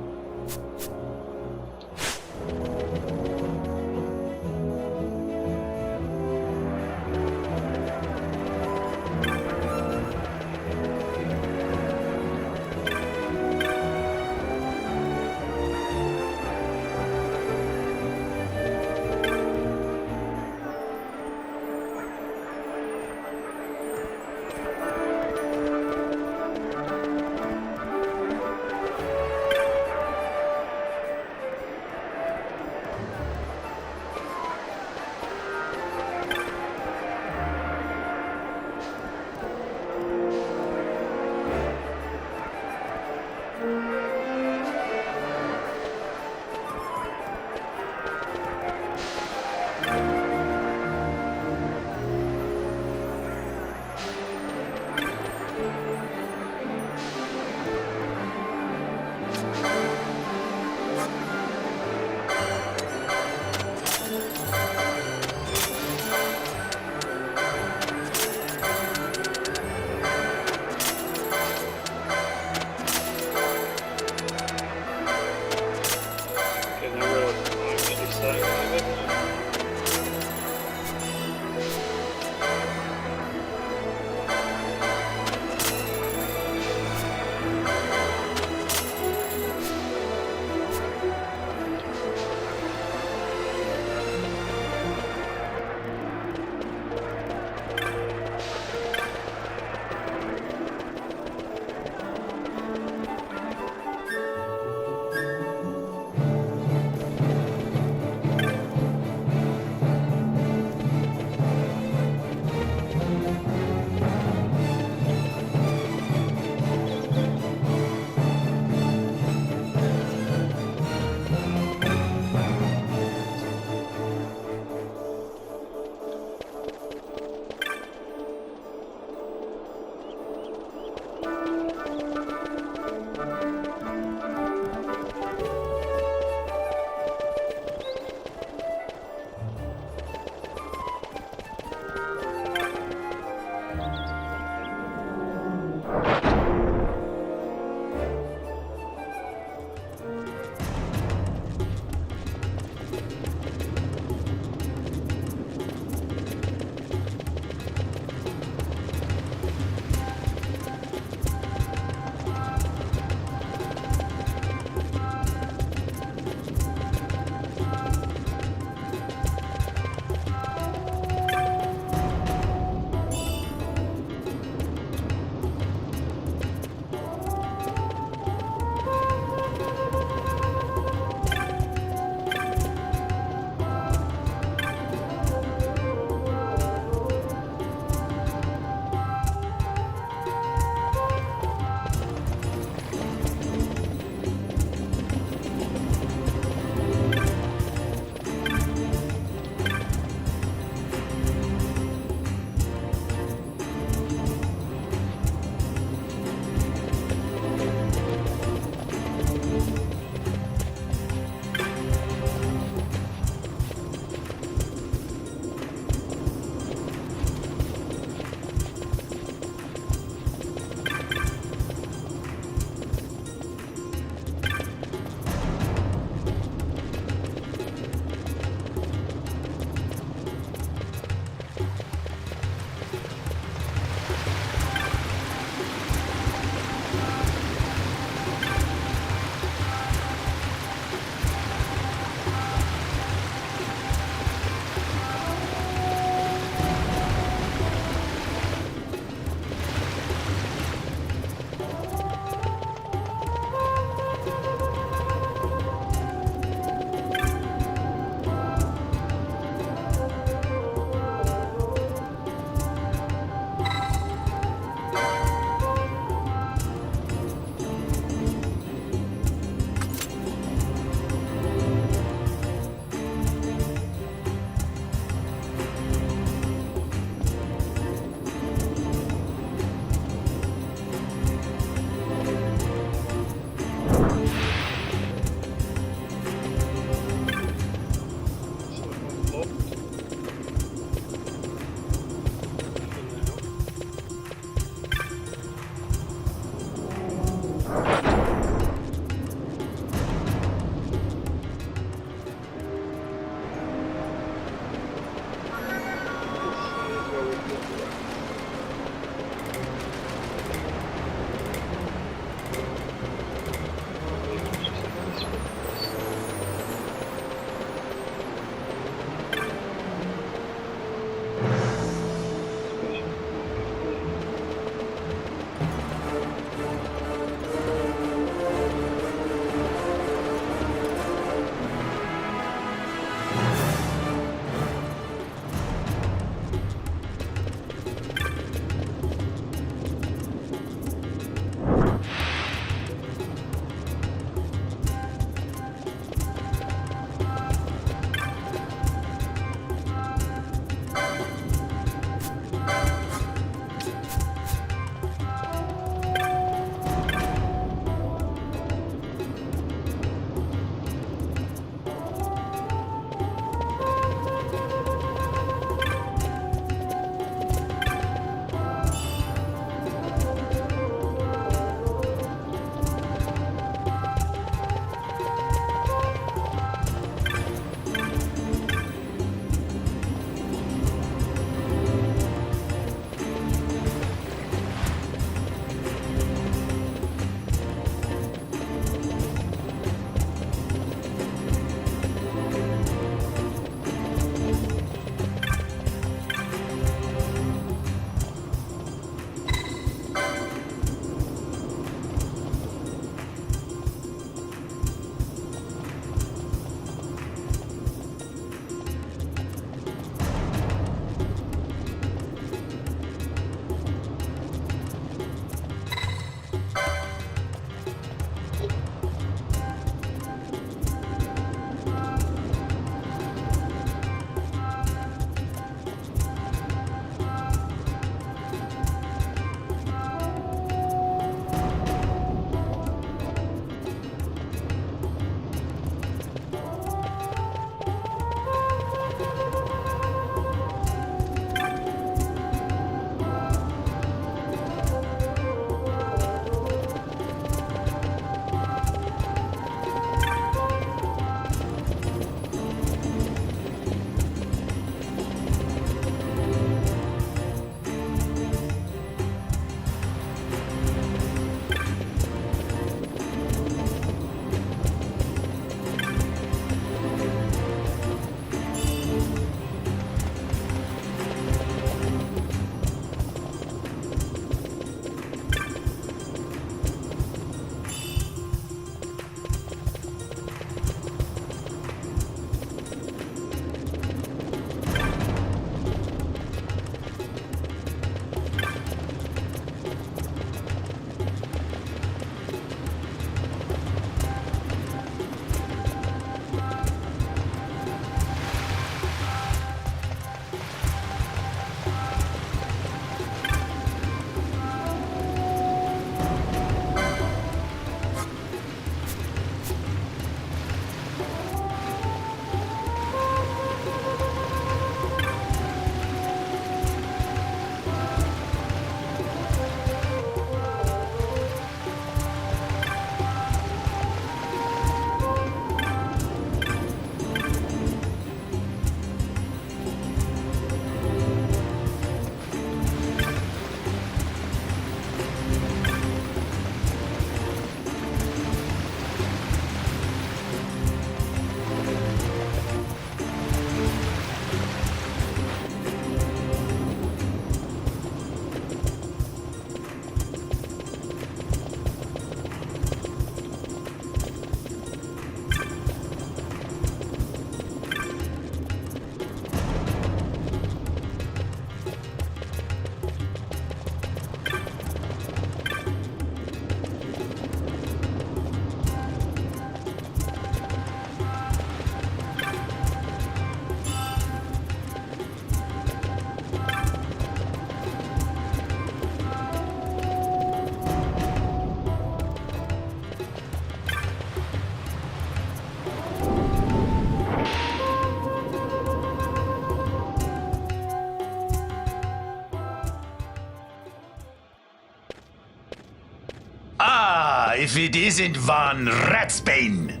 if it isn't Von Ratsbane.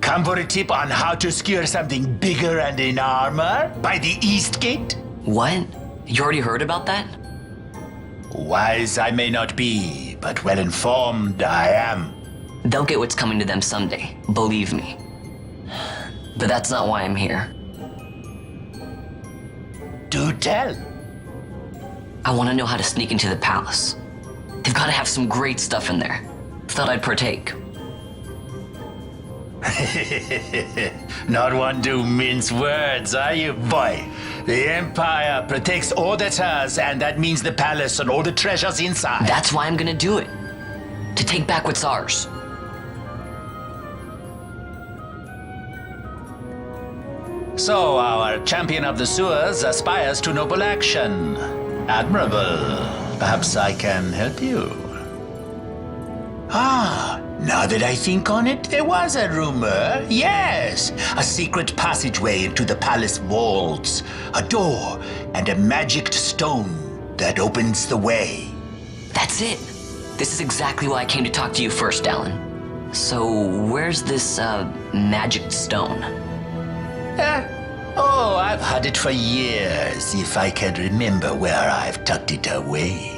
Come for a tip on how to secure something bigger and in armor by the East Gate? What? You already heard about that? Wise I may not be, but well informed I am. They'll get what's coming to them someday, believe me. But that's not why I'm here. Do tell. I want to know how to sneak into the palace. They've got to have some great stuff in there. Thought I'd partake. Not one to mince words, are you, boy? The Empire protects all that's hers, and that means the palace and all the treasures inside. That's why I'm gonna do it. To take back what's ours. So, our champion of the sewers aspires to noble action. Admirable. Perhaps I can help you. Now that I think on it, there was a rumor. Yes, a secret passageway into the palace vaults, a door, and a magic stone that opens the way. That's it. This is exactly why I came to talk to you first, Alan. So, where's this, magic stone? I've had it for years, if I can remember where I've tucked it away.